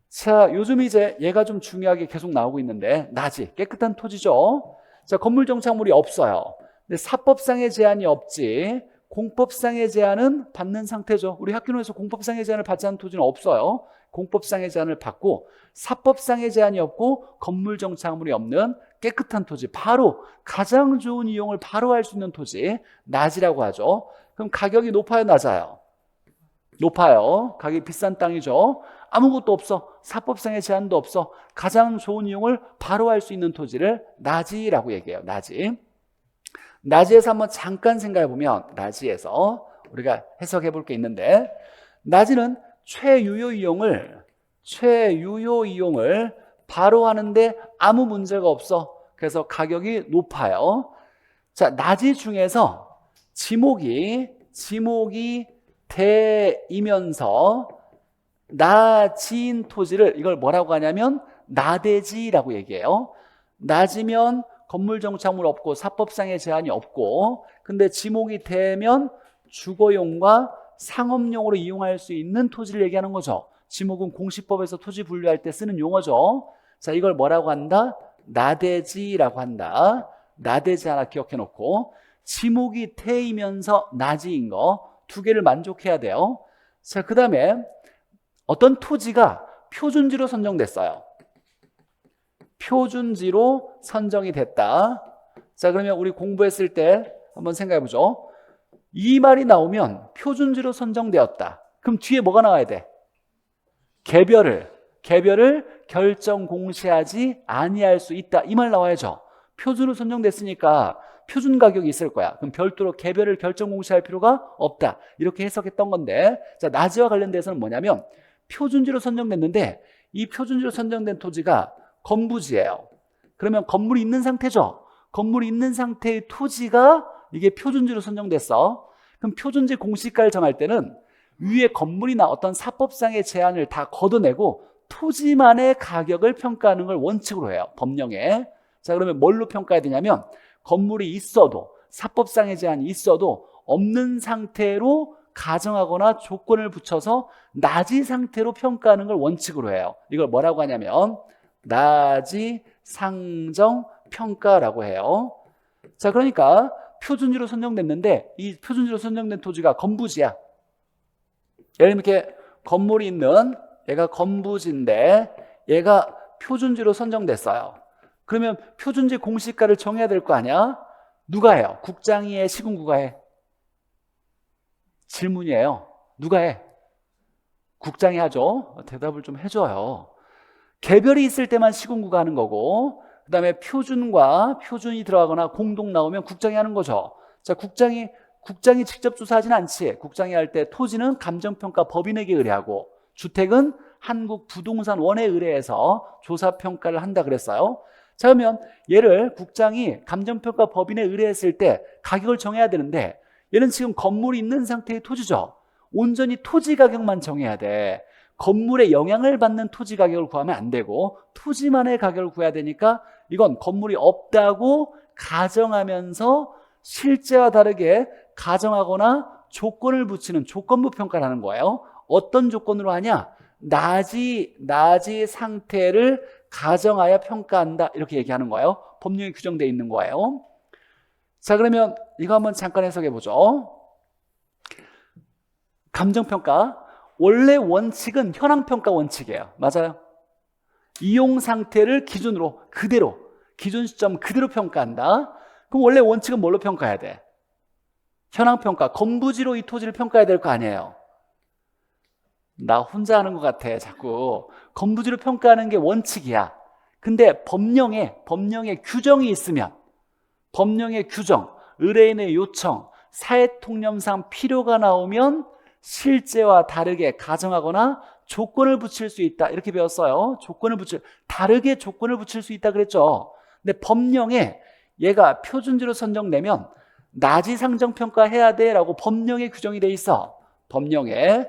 자, 요즘 이제 얘가 좀 중요하게 계속 나오고 있는데, 낮이 깨끗한 토지죠. 자, 건물 정착물이 없어요. 근데 사법상의 제한이 없지 공법상의 제한은 받는 상태죠. 우리 학교에서 공법상의 제한을 받지 않은 토지는 없어요. 공법상의 제한을 받고 사법상의 제한이 없고 건물 정착물이 없는 깨끗한 토지, 바로 가장 좋은 이용을 바로 할 수 있는 토지, 낮이라고 하죠. 그럼 가격이 높아요, 낮아요? 높아요. 가격이 비싼 땅이죠. 아무것도 없어. 사법상의 제한도 없어. 가장 좋은 이용을 바로 할 수 있는 토지를 낮이라고 얘기해요. 낮이. 낮이에서 한번 잠깐 생각해 보면, 낮이에서 우리가 해석해 볼 게 있는데, 낮이는 최유효 이용을 바로 하는데 아무 문제가 없어. 그래서 가격이 높아요. 자, 낮이 중에서 지목이 대이면서 낮인 토지를, 이걸 뭐라고 하냐면 나대지라고 얘기해요. 낮이면 건물 정착물 없고 사법상의 제한이 없고, 근데 지목이 되면 주거용과 상업용으로 이용할 수 있는 토지를 얘기하는 거죠. 지목은 공시법에서 토지 분류할 때 쓰는 용어죠. 자, 이걸 뭐라고 한다? 나대지라고 한다. 나대지 하나 기억해 놓고, 지목이 태이면서 낮이인 거 두 개를 만족해야 돼요. 자, 그 다음에 어떤 토지가 표준지로 선정됐어요. 표준지로 선정이 됐다. 자, 그러면 우리 공부했을 때 한번 생각해 보죠. 이 말이 나오면 표준지로 선정되었다. 그럼 뒤에 뭐가 나와야 돼? 개별을 결정 공시하지 아니할 수 있다. 이 말 나와야죠. 표준으로 선정됐으니까 표준 가격이 있을 거야. 그럼 별도로 개별을 결정 공시할 필요가 없다. 이렇게 해석했던 건데, 자, 낮이와 관련돼서는 뭐냐면 표준지로 선정됐는데 이 표준지로 선정된 토지가 건부지예요. 그러면 건물이 있는 상태죠. 건물이 있는 상태의 토지가 이게 표준지로 선정됐어. 그럼 표준지 공시가를 정할 때는 위에 건물이나 어떤 사법상의 제한을 다 걷어내고 토지만의 가격을 평가하는 걸 원칙으로 해요. 법령에. 자, 그러면 뭘로 평가해야 되냐면 건물이 있어도, 사법상의 제한이 있어도 없는 상태로 가정하거나 조건을 붙여서 낮이 상태로 평가하는 걸 원칙으로 해요. 이걸 뭐라고 하냐면 낮이 상정 평가라고 해요. 자, 그러니까 표준지로 선정됐는데 이 표준지로 선정된 토지가 건부지야. 예를 들면 이렇게 건물이 있는 얘가 건부지인데 얘가 표준지로 선정됐어요. 그러면 표준지 공시가를 정해야 될 거 아니야? 누가 해요? 국장이 해? 시군구가 해? 질문이에요. 누가 해? 국장이 하죠. 대답을 좀 해줘요. 개별이 있을 때만 시군구가 하는 거고, 그 다음에 표준이 들어가거나 공동 나오면 국장이 하는 거죠. 자, 국장이 직접 조사하진 않지. 국장이 할 때 토지는 감정평가 법인에게 의뢰하고 주택은 한국부동산원에 의뢰해서 조사평가를 한다 그랬어요. 자, 그러면 얘를 국장이 감정평가 법인에 의뢰했을 때 가격을 정해야 되는데 얘는 지금 건물이 있는 상태의 토지죠. 온전히 토지 가격만 정해야 돼. 건물에 영향을 받는 토지 가격을 구하면 안 되고 토지만의 가격을 구해야 되니까 이건 건물이 없다고 가정하면서 실제와 다르게 가정하거나 조건을 붙이는 조건부 평가를 하는 거예요. 어떤 조건으로 하냐? 낮이 상태를 가정하여 평가한다, 이렇게 얘기하는 거예요. 법령에 규정되어 있는 거예요. 자, 그러면 이거 한번 잠깐 해석해 보죠. 감정평가, 원래 원칙은 현황평가 원칙이에요. 맞아요? 이용 상태를 기준으로 그대로 기존 시점 그대로 평가한다. 그럼 원래 원칙은 뭘로 평가해야 돼? 현황평가, 건부지로 이 토지를 평가해야 될 거 아니에요. 나 혼자 하는 것 같아 자꾸. 건부지로 평가하는 게 원칙이야. 근데 법령에 규정이 있으면, 법령의 규정, 의뢰인의 요청, 사회통념상 필요가 나오면 실제와 다르게 가정하거나 조건을 붙일 수 있다, 이렇게 배웠어요. 다르게 조건을 붙일 수 있다 그랬죠. 근데 법령에 얘가 표준지로 선정되면 나지상정평가해야 돼 라고 법령에 규정이 돼 있어. 법령에.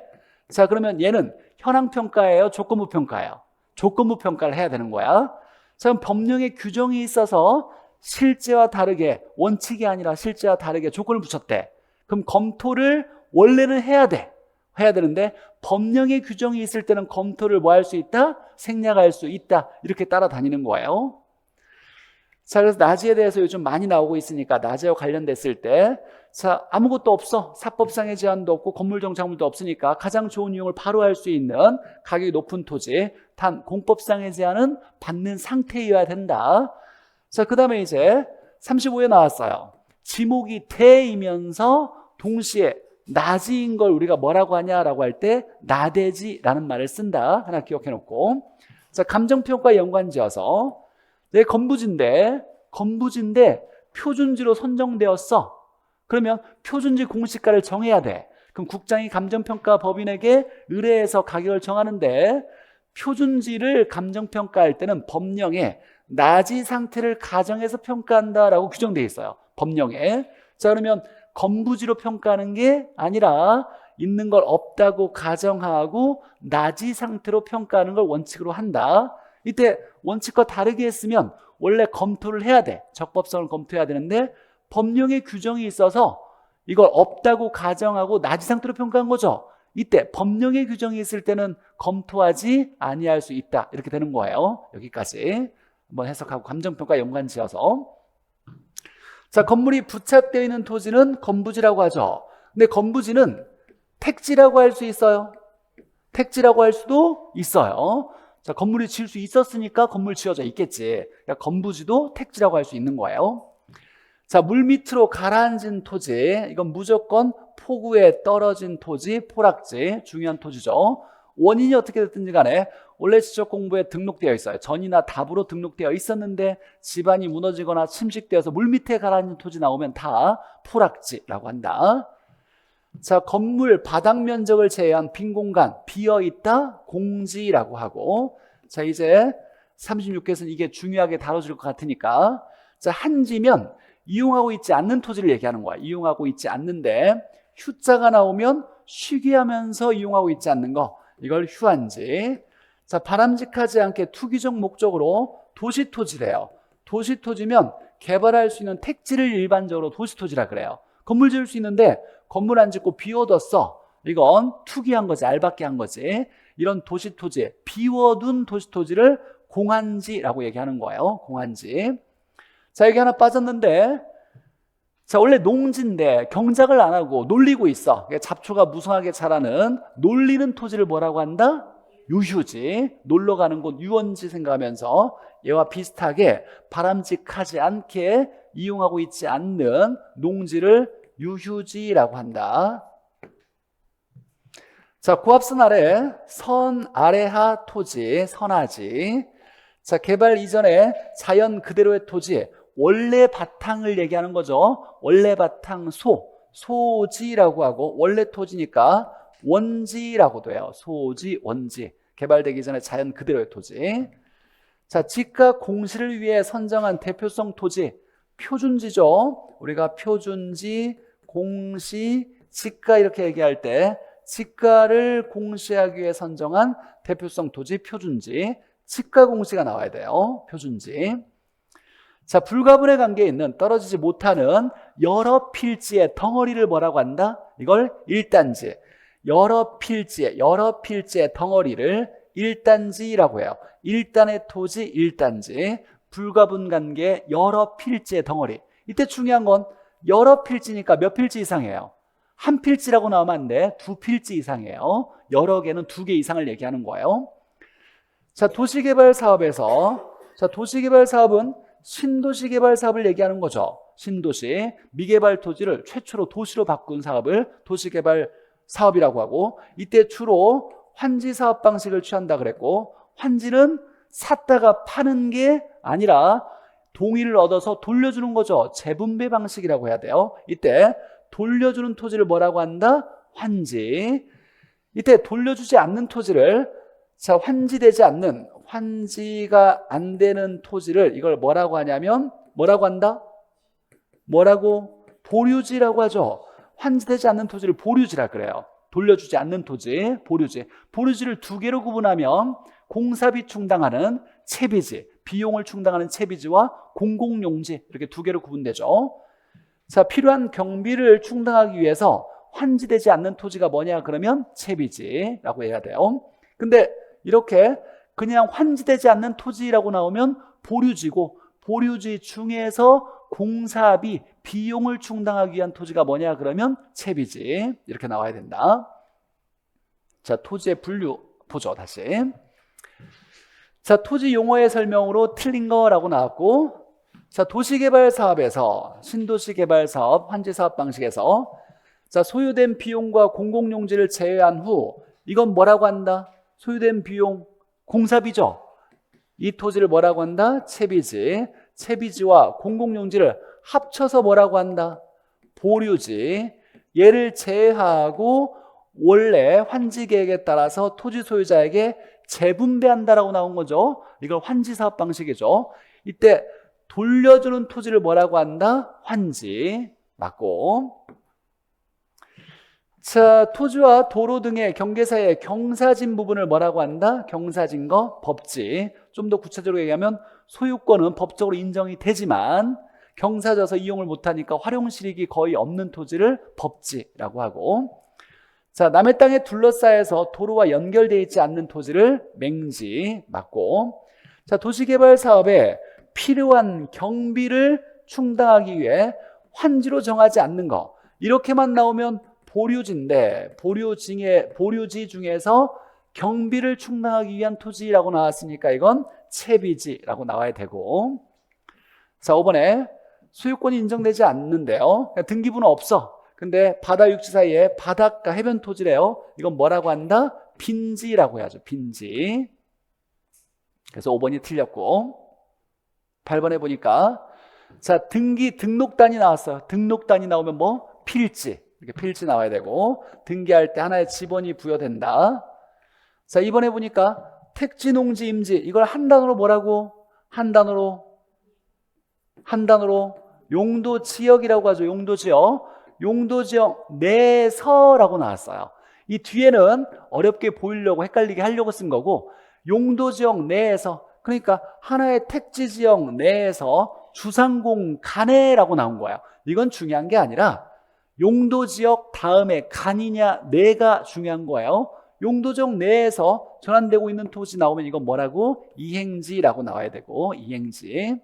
자, 그러면 얘는 현황평가예요, 조건부평가예요? 조건부평가를 해야 되는 거야. 자, 그럼 법령에 규정이 있어서 실제와 다르게, 원칙이 아니라 실제와 다르게 조건을 붙였대. 그럼 검토를 원래는 해야 되는데 법령에 규정이 있을 때는 검토를 뭐 할 수 있다? 생략할 수 있다. 이렇게 따라다니는 거예요. 자, 그래서 나지에 대해서 요즘 많이 나오고 있으니까 나지와 관련됐을 때, 자, 아무것도 없어. 사법상의 제한도 없고 건물정착물도 없으니까 가장 좋은 이용을 바로 할 수 있는 가격이 높은 토지, 단 공법상의 제한은 받는 상태여야 된다. 자, 그 다음에 이제 35에 나왔어요. 지목이 대이면서 동시에 나지인 걸 우리가 뭐라고 하냐라고 할 때 나대지라는 말을 쓴다. 하나 기억해 놓고. 자, 감정평가 연관지어서 내 건부지인데 표준지로 선정되었어. 그러면 표준지 공시가를 정해야 돼. 그럼 국장이 감정평가 법인에게 의뢰해서 가격을 정하는데, 표준지를 감정평가할 때는 법령에 나지 상태를 가정해서 평가한다라고 규정되어 있어요. 법령에. 자, 그러면 건부지로 평가하는 게 아니라 있는 걸 없다고 가정하고 나지 상태로 평가하는 걸 원칙으로 한다. 이때 원칙과 다르게 했으면 원래 검토를 해야 돼. 적법성을 검토해야 되는데 법령에 규정이 있어서 이걸 없다고 가정하고 나지 상태로 평가한 거죠. 이때 법령에 규정이 있을 때는 검토하지 아니할 수 있다. 이렇게 되는 거예요. 여기까지 한번 해석하고 감정평가 연관지어서. 자, 건물이 부착되어 있는 토지는 건부지라고 하죠. 근데 건부지는 택지라고 할 수 있어요. 택지라고 할 수도 있어요. 자, 건물이 지을 수 있었으니까 건물 지어져 있겠지. 그러니까 건부지도 택지라고 할 수 있는 거예요. 자, 물 밑으로 가라앉은 토지, 이건 무조건 폭우에 떨어진 토지, 포락지, 중요한 토지죠. 원인이 어떻게 됐든지 간에 원래 지적 공부에 등록되어 있어요. 전이나 답으로 등록되어 있었는데 집안이 무너지거나 침식되어서 물 밑에 가라앉은 토지 나오면 다 포락지라고 한다. 자, 건물 바닥 면적을 제외한 빈 공간, 비어있다, 공지라고 하고. 자, 이제 36개에서는 이게 중요하게 다뤄질 것 같으니까. 자, 한지면 이용하고 있지 않는 토지를 얘기하는 거야. 이용하고 있지 않는데 휴자가 나오면 쉬게 하면서 이용하고 있지 않는 거, 이걸 휴한지. 자, 바람직하지 않게 투기적 목적으로 도시토지래요. 도시토지면 개발할 수 있는 택지를 일반적으로 도시토지라 그래요. 건물 지을 수 있는데 건물 안 짓고 비워뒀어. 이건 투기한 거지, 알박기 한 거지. 이런 도시토지, 비워둔 도시토지를 공한지라고 얘기하는 거예요. 공한지. 자, 여기 하나 빠졌는데, 자, 원래 농지인데 경작을 안 하고 놀리고 있어. 잡초가 무성하게 자라는 놀리는 토지를 뭐라고 한다? 유휴지. 놀러 가는 곳 유원지 생각하면서 얘와 비슷하게 바람직하지 않게 이용하고 있지 않는 농지를 유휴지라고 한다. 자, 고압선 아래, 선 아래하 토지, 선하지. 자, 개발 이전에 자연 그대로의 토지, 원래 바탕을 얘기하는 거죠. 원래 바탕 소지라고 하고, 원래 토지니까 원지라고도 해요. 소지, 원지. 개발되기 전에 자연 그대로의 토지. 자, 지가 공시를 위해 선정한 대표성 토지, 표준지죠. 우리가 표준지, 공시, 지가 이렇게 얘기할 때 지가를 공시하기 위해 선정한 대표성 토지, 표준지. 지가 공시가 나와야 돼요. 표준지. 자, 불가분의 관계에 있는 떨어지지 못하는 여러 필지의 덩어리를 뭐라고 한다? 이걸 일단지. 여러 필지의 덩어리를 일단지라고 해요. 일단의 토지, 일단지. 불가분 관계의 여러 필지의 덩어리. 이때 중요한 건 여러 필지니까 몇 필지 이상이에요? 한 필지라고 나오면 안 돼. 두 필지 이상이에요. 여러 개는 두 개 이상을 얘기하는 거예요. 자, 도시개발 사업에서, 자, 도시개발 사업은 신도시 개발 사업을 얘기하는 거죠. 신도시, 미개발 토지를 최초로 도시로 바꾼 사업을 도시개발 사업이라고 하고, 이때 주로 환지 사업 방식을 취한다 그랬고, 환지는 샀다가 파는 게 아니라 동의를 얻어서 돌려주는 거죠. 재분배 방식이라고 해야 돼요. 이때 돌려주는 토지를 뭐라고 한다? 환지. 이때 돌려주지 않는 토지를, 자, 환지되지 않는, 환지가 안 되는 토지를 이걸 뭐라고 하냐면 뭐라고 한다? 뭐라고? 보류지라고 하죠. 환지되지 않는 토지를 보류지라 그래요. 돌려주지 않는 토지, 보류지. 보류지를 두 개로 구분하면 공사비 충당하는 채비지, 비용을 충당하는 채비지와 공공용지, 이렇게 두 개로 구분되죠. 자, 필요한 경비를 충당하기 위해서 환지되지 않는 토지가 뭐냐 그러면 채비지라고 해야 돼요. 근데 이렇게 그냥 환지되지 않는 토지라고 나오면 보류지고, 보류지 중에서 공사비, 비용을 충당하기 위한 토지가 뭐냐 그러면 채비지, 이렇게 나와야 된다. 자, 토지의 분류 보죠. 다시. 자, 토지 용어의 설명으로 틀린 거라고 나왔고, 자, 도시개발 사업에서, 신도시 개발 사업, 환지 사업 방식에서, 자, 소요된 비용과 공공용지를 제외한 후, 이건 뭐라고 한다? 소요된 비용, 공사비죠. 이 토지를 뭐라고 한다? 채비지. 채비지와 공공용지를 합쳐서 뭐라고 한다? 보류지. 얘를 제외하고 원래 환지 계획에 따라서 토지 소유자에게 재분배한다라고 나온 거죠. 이걸 환지 사업 방식이죠. 이때 돌려주는 토지를 뭐라고 한다? 환지. 맞고. 자, 토지와 도로 등의 경계 사이의 경사진 부분을 뭐라고 한다? 경사진 거, 법지. 좀 더 구체적으로 얘기하면 소유권은 법적으로 인정이 되지만 경사져서 이용을 못하니까 활용실익이 거의 없는 토지를 법지라고 하고, 자, 남의 땅에 둘러싸여서 도로와 연결되어 있지 않는 토지를 맹지. 맞고. 자, 도시개발 사업에 필요한 경비를 충당하기 위해 환지로 정하지 않는 거, 이렇게만 나오면 보류지인데, 보류지 중에서 경비를 충당하기 위한 토지라고 나왔으니까 이건 채비지라고 나와야 되고, 자, 5번에 소유권이 인정되지 않는데요. 등기부는 없어. 근데 바다 육지 사이에 바닷가 해변 토지래요. 이건 뭐라고 한다? 빈지라고 해야죠. 빈지. 그래서 5번이 틀렸고, 8번에 보니까, 자, 등록단이 나왔어요. 등록단이 나오면 뭐? 필지. 이렇게 필지 나와야 되고, 등기할 때 하나의 지번이 부여된다. 자, 이번에 보니까 택지, 농지, 임지, 이걸 한 단어로 뭐라고? 한 단어로 용도 지역이라고 하죠. 용도 지역. 용도 지역 내에서라고 나왔어요. 이 뒤에는 어렵게 보이려고 헷갈리게 하려고 쓴 거고, 용도 지역 내에서, 그러니까 하나의 택지 지역 내에서 주상공 간에라고 나온 거예요. 이건 중요한 게 아니라 용도 지역 다음에 간이냐 내가 중요한 거예요. 용도 지역 내에서 전환되고 있는 토지 나오면 이건 뭐라고? 이행지라고 나와야 되고, 이행지.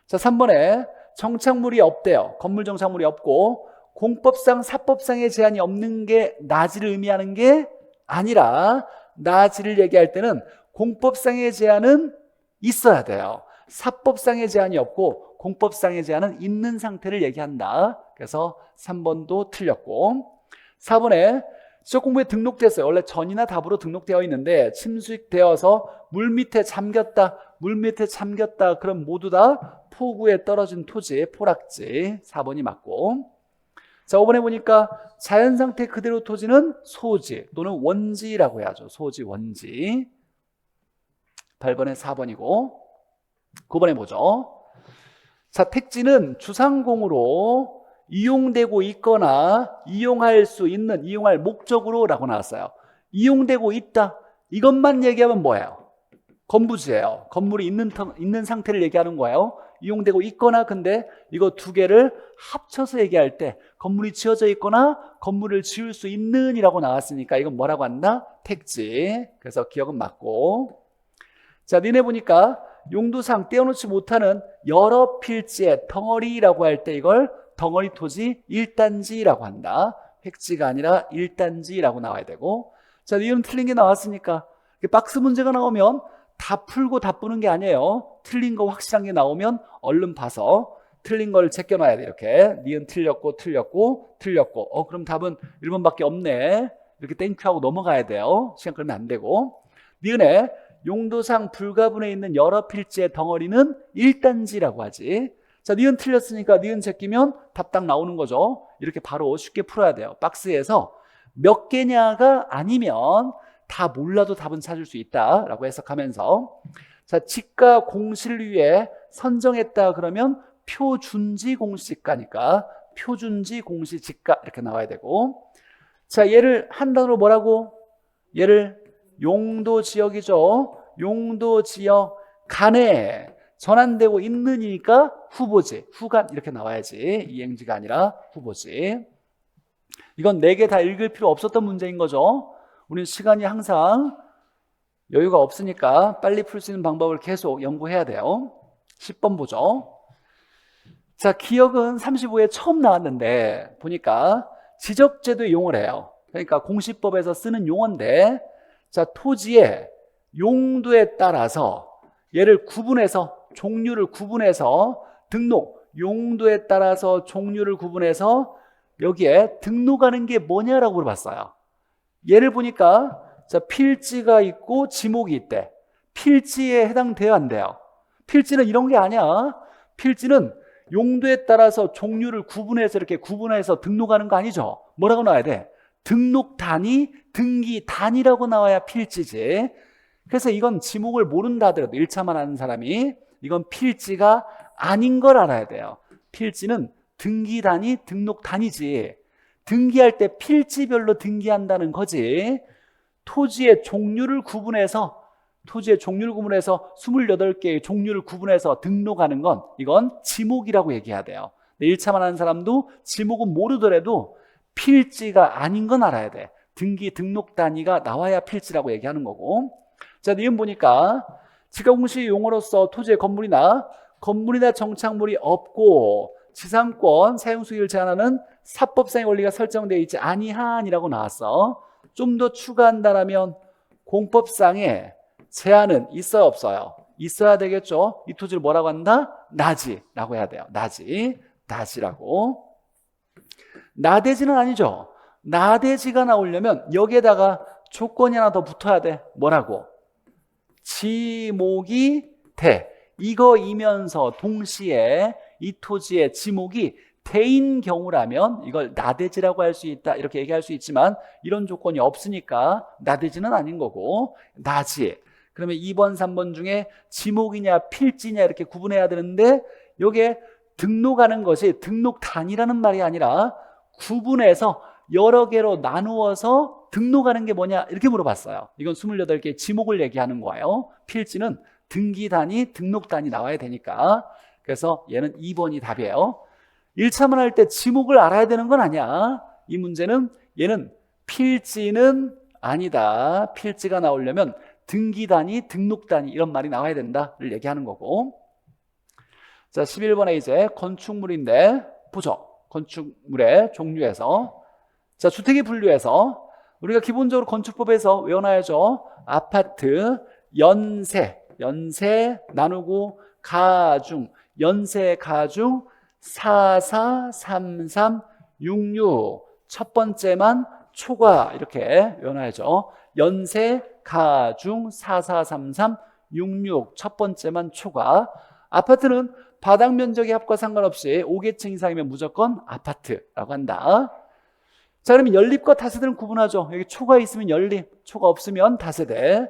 자, 3번에 정착물이 없대요. 건물 정착물이 없고, 공법상 사법상의 제한이 없는 게 나지를 의미하는 게 아니라, 나지를 얘기할 때는 공법상의 제한은 있어야 돼요. 사법상의 제한이 없고 공법상의 제한은 있는 상태를 얘기한다. 그래서 3번도 틀렸고, 4번에 지적공부에 등록됐어요. 원래 전이나 답으로 등록되어 있는데 침수되어서 물 밑에 잠겼다. 그럼 모두 다 포구에 떨어진 토지, 포락지. 4번이 맞고. 자, 5번에 보니까 자연상태 그대로 토지는 소지 또는 원지라고 해야죠. 소지, 원지. 8번에 4번이고, 9번에 보죠. 자, 택지는 주상공으로 이용되고 있거나 이용할 수 있는, 이용할 목적으로 라고 나왔어요. 이용되고 있다, 이것만 얘기하면 뭐예요? 건부지예요. 건물이 있는 상태를 얘기하는 거예요. 이용되고 있거나. 근데 이거 두 개를 합쳐서 얘기할 때 건물이 지어져 있거나 건물을 지을 수 있는 이라고 나왔으니까 이건 뭐라고 한다? 택지. 그래서 기억은 맞고. 자, 니네 보니까 용도상 떼어놓지 못하는 여러 필지의 덩어리라고 할 때 이걸 덩어리 토지 1단지라고 한다. 획지가 아니라 1단지라고 나와야 되고. 자, 이건 틀린 게 나왔으니까 박스 문제가 나오면 다 풀고 다 pu는 게 아니에요. 틀린 거 확실한 게 나오면 얼른 봐서 틀린 걸 제껴놔야 돼. 이렇게 니은 틀렸고 틀렸고 틀렸고 그럼 답은 1번밖에 없네. 이렇게 땡큐하고 넘어가야 돼요. 시간 끌면 안 되고. 니은에 용도상 불가분에 있는 여러 필지의 덩어리는 1단지라고 하지. 자, 니은 틀렸으니까 니은 제끼면 답 딱 나오는 거죠. 이렇게 바로 쉽게 풀어야 돼요. 박스에서 몇 개냐가 아니면 다 몰라도 답은 찾을 수 있다라고 해석하면서, 자, 지가 공시를 위해 선정했다 그러면 표준지 공시지가니까 표준지 공시지가 이렇게 나와야 되고, 자, 얘를 한 단어로 뭐라고? 얘를 용도지역이죠. 용도지역 간에 전환되고 있는이니까 후보지, 후간 이렇게 나와야지. 이행지가 아니라 후보지. 이건 4개 다 읽을 필요 없었던 문제인 거죠. 우리는 시간이 항상 여유가 없으니까 빨리 풀 수 있는 방법을 계속 연구해야 돼요. 10번 보죠. 자, 기역은 35에 처음 나왔는데 보니까 지적제도에 용을 해요. 그러니까 공시법에서 쓰는 용어인데, 자, 토지의 용도에 따라서 얘를 구분해서 종류를 구분해서 등록, 용도에 따라서 종류를 구분해서 여기에 등록하는 게 뭐냐라고 물어봤어요. 얘를 보니까 자, 필지가 있고 지목이 있대. 필지에 해당돼야 안 돼요. 필지는 이런 게 아니야. 필지는 용도에 따라서 종류를 구분해서 이렇게 구분해서 등록하는 거 아니죠. 뭐라고 나와야 돼? 등록 단위, 등기 단위라고 나와야 필지지. 그래서 이건 지목을 모른다 하더라도 1차만 하는 사람이 이건 필지가 아닌 걸 알아야 돼요. 필지는 등기 단위, 등록 단위지. 등기할 때 필지별로 등기한다는 거지. 토지의 종류를 구분해서 28개의 종류를 구분해서 등록하는 건 이건 지목이라고 얘기해야 돼요. 1차만 하는 사람도 지목은 모르더라도 필지가 아닌 건 알아야 돼. 등기, 등록 단위가 나와야 필지라고 얘기하는 거고. 자, 니은 보니까 지가공시 용어로서 토지의 건물이나 정착물이 없고 지상권 사용수익을 제한하는 사법상의 원리가 설정되어 있지 아니한이라고 나왔어. 좀 더 추가한다라면 공법상의 제한은 있어요, 없어요? 있어야 되겠죠. 이 토지를 뭐라고 한다? 나지라고 해야 돼요. 나지라고. 나대지는 아니죠. 나대지가 나오려면 여기에다가 조건이 하나 더 붙어야 돼. 뭐라고? 지목이 돼. 이거이면서 동시에 이 토지의 지목이 대인 경우라면 이걸 나대지라고 할 수 있다 이렇게 얘기할 수 있지만 이런 조건이 없으니까 나대지는 아닌 거고 나지. 그러면 2번 3번 중에 지목이냐 필지냐 이렇게 구분해야 되는데 여기에 등록하는 것이 등록 단위라는 말이 아니라 구분해서 여러 개로 나누어서 등록하는 게 뭐냐 이렇게 물어봤어요. 이건 28개의 지목을 얘기하는 거예요. 필지는 등기 단위, 등록 단위 나와야 되니까. 그래서 얘는 2번이 답이에요. 1차만 할 때 지목을 알아야 되는 건 아니야. 이 문제는 얘는 필지는 아니다. 필지가 나오려면 등기 단위, 등록 단위 이런 말이 나와야 된다를 얘기하는 거고. 자, 11번에 이제 건축물인데 보죠. 건축물의 종류에서, 자, 주택이 분류해서 우리가 기본적으로 건축법에서 외워놔야죠. 아파트, 연세 나누고 가중, 연세 가중 4, 4, 3, 3, 6, 6 첫 번째만 초과 이렇게 외워놔야죠. 연세 가중 4, 4, 3, 3, 6, 6 첫 번째만 초과. 아파트는 바닥 면적의 합과 상관없이 5계층 이상이면 무조건 아파트라고 한다. 자, 그러면 연립과 다세대는 구분하죠. 여기 초가 있으면 연립, 초가 없으면 다세대.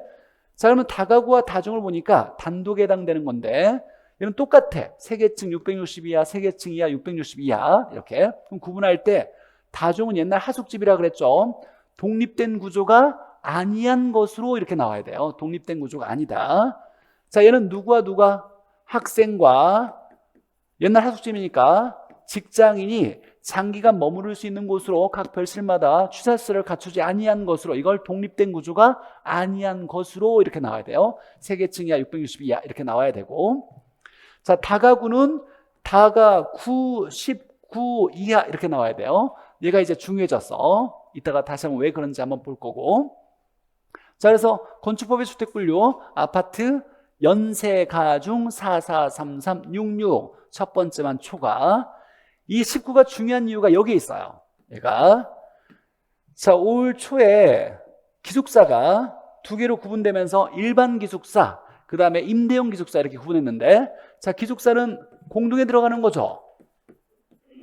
자, 그러면 다가구와 다중을 보니까 단독에 해당되는 건데 얘는 똑같아. 3계층 660 이하, 3계층 이하 660 이하 이렇게. 그럼 구분할 때 다중은 옛날 하숙집이라 그랬죠. 독립된 구조가 아니한 것으로 이렇게 나와야 돼요. 독립된 구조가 아니다. 자, 얘는 누가 학생과 옛날 하숙집이니까 직장인이 장기간 머무를 수 있는 곳으로 각 별실마다 취사시설을 갖추지 아니한 것으로, 이걸 독립된 구조가 아니한 것으로 이렇게 나와야 돼요. 3계층 이하 660 이하 이렇게 나와야 되고. 자, 다가구는 다가구 19 이하 이렇게 나와야 돼요. 얘가 이제 중요해졌어. 이따가 다시 한번 왜 그런지 한번 볼 거고. 자, 그래서 건축법의 주택분류, 아파트, 연세, 가중, 4, 4, 3, 3, 6, 6. 첫 번째만 초과. 이 19가 중요한 이유가 여기에 있어요. 얘가. 자, 올 초에 기숙사가 두 개로 구분되면서 일반 기숙사, 그 다음에 임대용 기숙사 이렇게 구분했는데, 자, 기숙사는 공동에 들어가는 거죠.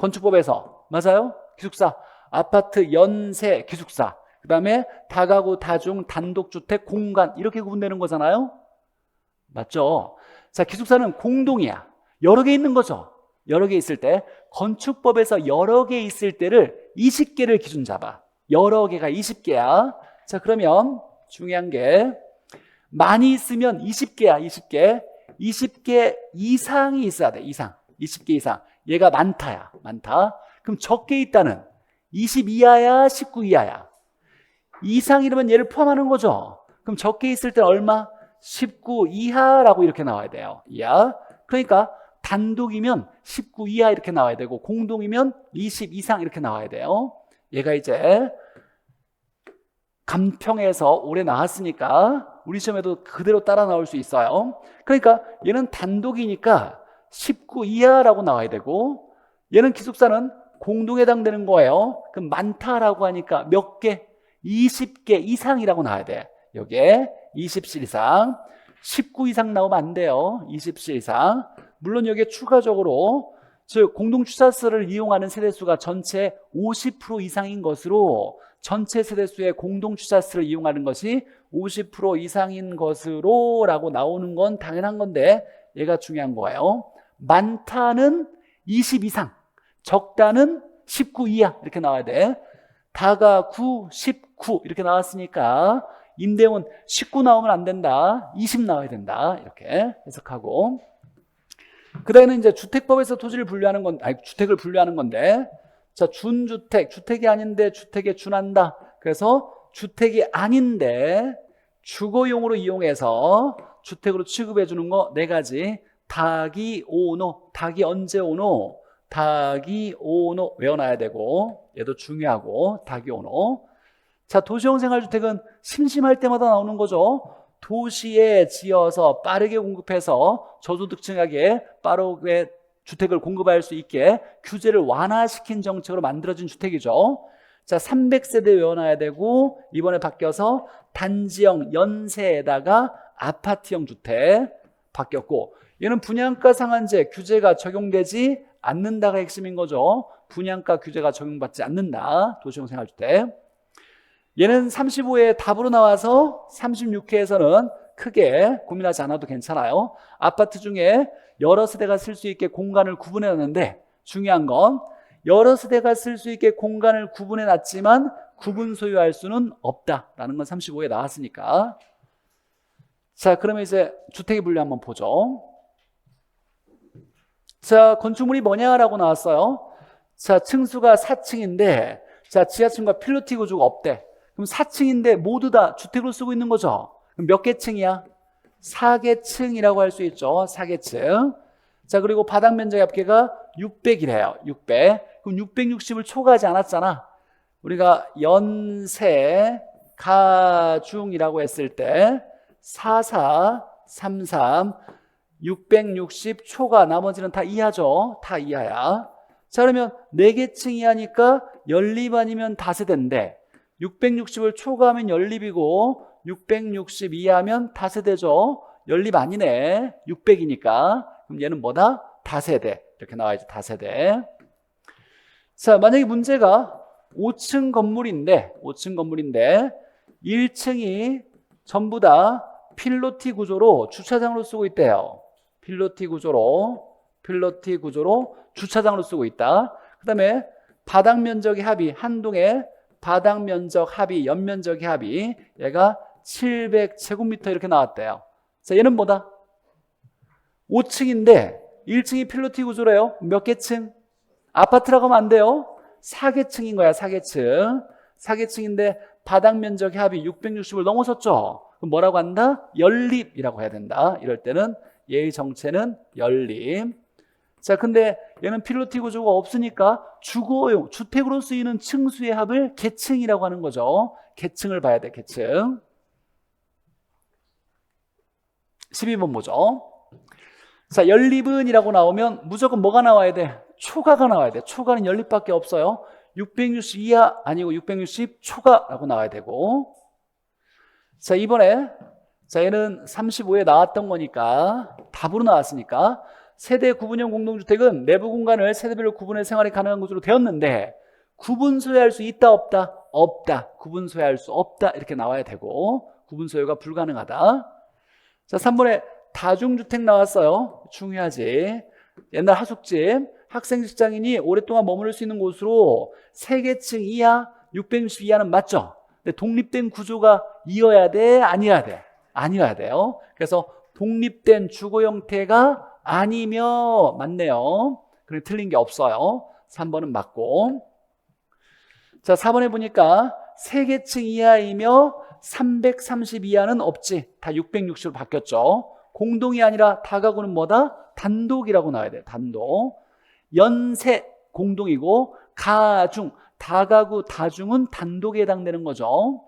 건축법에서. 맞아요? 기숙사, 아파트, 연세, 기숙사. 그 다음에 다가구, 다중, 단독주택, 공간 이렇게 구분되는 거잖아요. 맞죠? 자, 기숙사는 공동이야. 여러 개 있는 거죠. 여러 개 있을 때 건축법에서 여러 개 있을 때를 20개를 기준 잡아. 여러 개가 20개야. 자, 그러면 중요한 게 많이 있으면 20개야. 20개. 20개 이상이 있어야 돼. 이상. 20개 이상. 얘가 많다야. 많다. 그럼 적게 있다는 20 이하야, 19 이하야. 이상이라면 얘를 포함하는 거죠. 그럼 적게 있을 때는 얼마? 19 이하라고 이렇게 나와야 돼요. 이하. 그러니까 단독이면 19 이하 이렇게 나와야 되고, 공동이면 20 이상 이렇게 나와야 돼요. 얘가 이제 간평에서 올해 나왔으니까 우리 시험에도 그대로 따라 나올 수 있어요. 그러니까 얘는 단독이니까 19 이하라고 나와야 되고, 얘는 기숙사는 공동에 해당되는 거예요. 그럼 많다라고 하니까 몇 개? 20개 이상이라고 나와야 돼. 여기에 20실 이상. 19 이상 나오면 안 돼요. 20실 이상. 물론 여기에 추가적으로 즉 공동주차수를 이용하는 세대수가 전체 50% 이상인 것으로, 전체 세대수의 공동주차수를 이용하는 것이 50% 이상인 것으로 라고 나오는 건 당연한 건데, 얘가 중요한 거예요. 많다는 20 이상, 적다는 19 이하 이렇게 나와야 돼. 다가구 19 이렇게 나왔으니까 임대용은 19 나오면 안 된다. 20 나와야 된다. 이렇게 해석하고, 그 다음에는 이제 주택법에서 토지를 분류하는 건, 아니, 주택을 분류하는 건데, 자, 준주택, 주택이 아닌데 주택에 준한다. 그래서 주택이 아닌데 주거용으로 이용해서 주택으로 취급해 주는 거 네 가지. 닭이 오노, 닭이 언제 오노, 닭이 오노 외워놔야 되고, 얘도 중요하고, 닭이 오노. 자, 도시형 생활주택은 심심할 때마다 나오는 거죠. 도시에 지어서 빠르게 공급해서 저소득층에게 빠르게 주택을 공급할 수 있게 규제를 완화시킨 정책으로 만들어진 주택이죠. 자, 300세대 외워놔야 되고, 이번에 바뀌어서 단지형 연세에다가 아파트형 주택 바뀌었고, 얘는 분양가 상한제 규제가 적용되지 않는다가 핵심인 거죠. 분양가 규제가 적용받지 않는다. 도시형 생활주택. 얘는 35회 답으로 나와서 36회에서는 크게 고민하지 않아도 괜찮아요. 아파트 중에 여러 세대가 쓸 수 있게 공간을 구분해 놨는데, 중요한 건 여러 세대가 쓸 수 있게 공간을 구분해 놨지만 구분 소유할 수는 없다라는 건 35에 나왔으니까. 자, 그러면 이제 주택의 분류 한번 보죠. 자, 건축물이 뭐냐라고 나왔어요. 자, 층수가 4층인데, 자, 지하층과 필로티 구조가 없대. 그럼 4층인데 모두 다 주택으로 쓰고 있는 거죠. 그럼 몇 개층이야? 4개층이라고 할 수 있죠. 4개층. 자, 그리고 바닥 면적 합계가 600이래요. 600. 그럼 660을 초과하지 않았잖아. 우리가 연세, 가중이라고 했을 때 44, 33, 660 초과, 나머지는 다 이하죠. 다 이하야. 자, 그러면 4개층 이하니까 연립 아니면 다세대인데, 660을 초과하면 연립이고 660 이하면 다세대죠. 연립 아니네. 600이니까. 그럼 얘는 뭐다? 다세대. 이렇게 나와야지. 다세대. 자, 만약에 문제가 5층 건물인데 1층이 전부 다 필로티 구조로 주차장으로 쓰고 있대요. 필로티 구조로 주차장으로 쓰고 있다. 그 다음에 바닥 면적의 합이, 한 동에 바닥 면적 합이, 연면적의 합이 얘가 700제곱미터 이렇게 나왔대요. 자, 얘는 뭐다? 5층인데 1층이 필로티 구조래요. 몇 개층? 아파트라고 하면 안 돼요. 4개층인 거야. 4개층인데 바닥 면적의 합이 660을 넘어섰죠. 그럼 뭐라고 한다? 연립이라고 해야 된다. 이럴 때는 얘의 정체는 연립. 자, 근데 얘는 필로티 구조가 없으니까 주거용, 주택으로 쓰이는 층수의 합을 계층이라고 하는 거죠. 계층을 봐야 돼, 계층. 12번 보죠. 자, 연립은이라고 나오면 무조건 뭐가 나와야 돼? 초가가 나와야 돼. 초가는 연립밖에 없어요. 660 이하 아니고 660 초가라고 나와야 되고. 자, 이번에 자, 얘는 35에 나왔던 거니까 답으로 나왔으니까 세대 구분형 공동주택은 내부 공간을 세대별로 구분해 생활이 가능한 구조로 되었는데 구분 소유할 수 있다 없다? 없다. 구분 소유할 수 없다. 이렇게 나와야 되고 구분 소유가 불가능하다. 자, 3번에 다중주택 나왔어요. 중요하지. 옛날 하숙집 학생 직장인이 오랫동안 머무를 수 있는 곳으로 3계층 이하 660 이하는 맞죠? 근데 독립된 구조가 이어야 돼? 아니어야 돼? 아니어야 돼요. 그래서 독립된 주거 형태가 아니며 맞네요. 그래 틀린 게 없어요. 3번은 맞고. 자, 4번에 보니까 3계층 이하이며 330 이하는 없지. 다 660으로 바뀌었죠. 공동이 아니라 다가구는 뭐다? 단독이라고 나와야 돼. 단독. 연세 공동이고 가중 다가구 다중은 단독에 해당되는 거죠.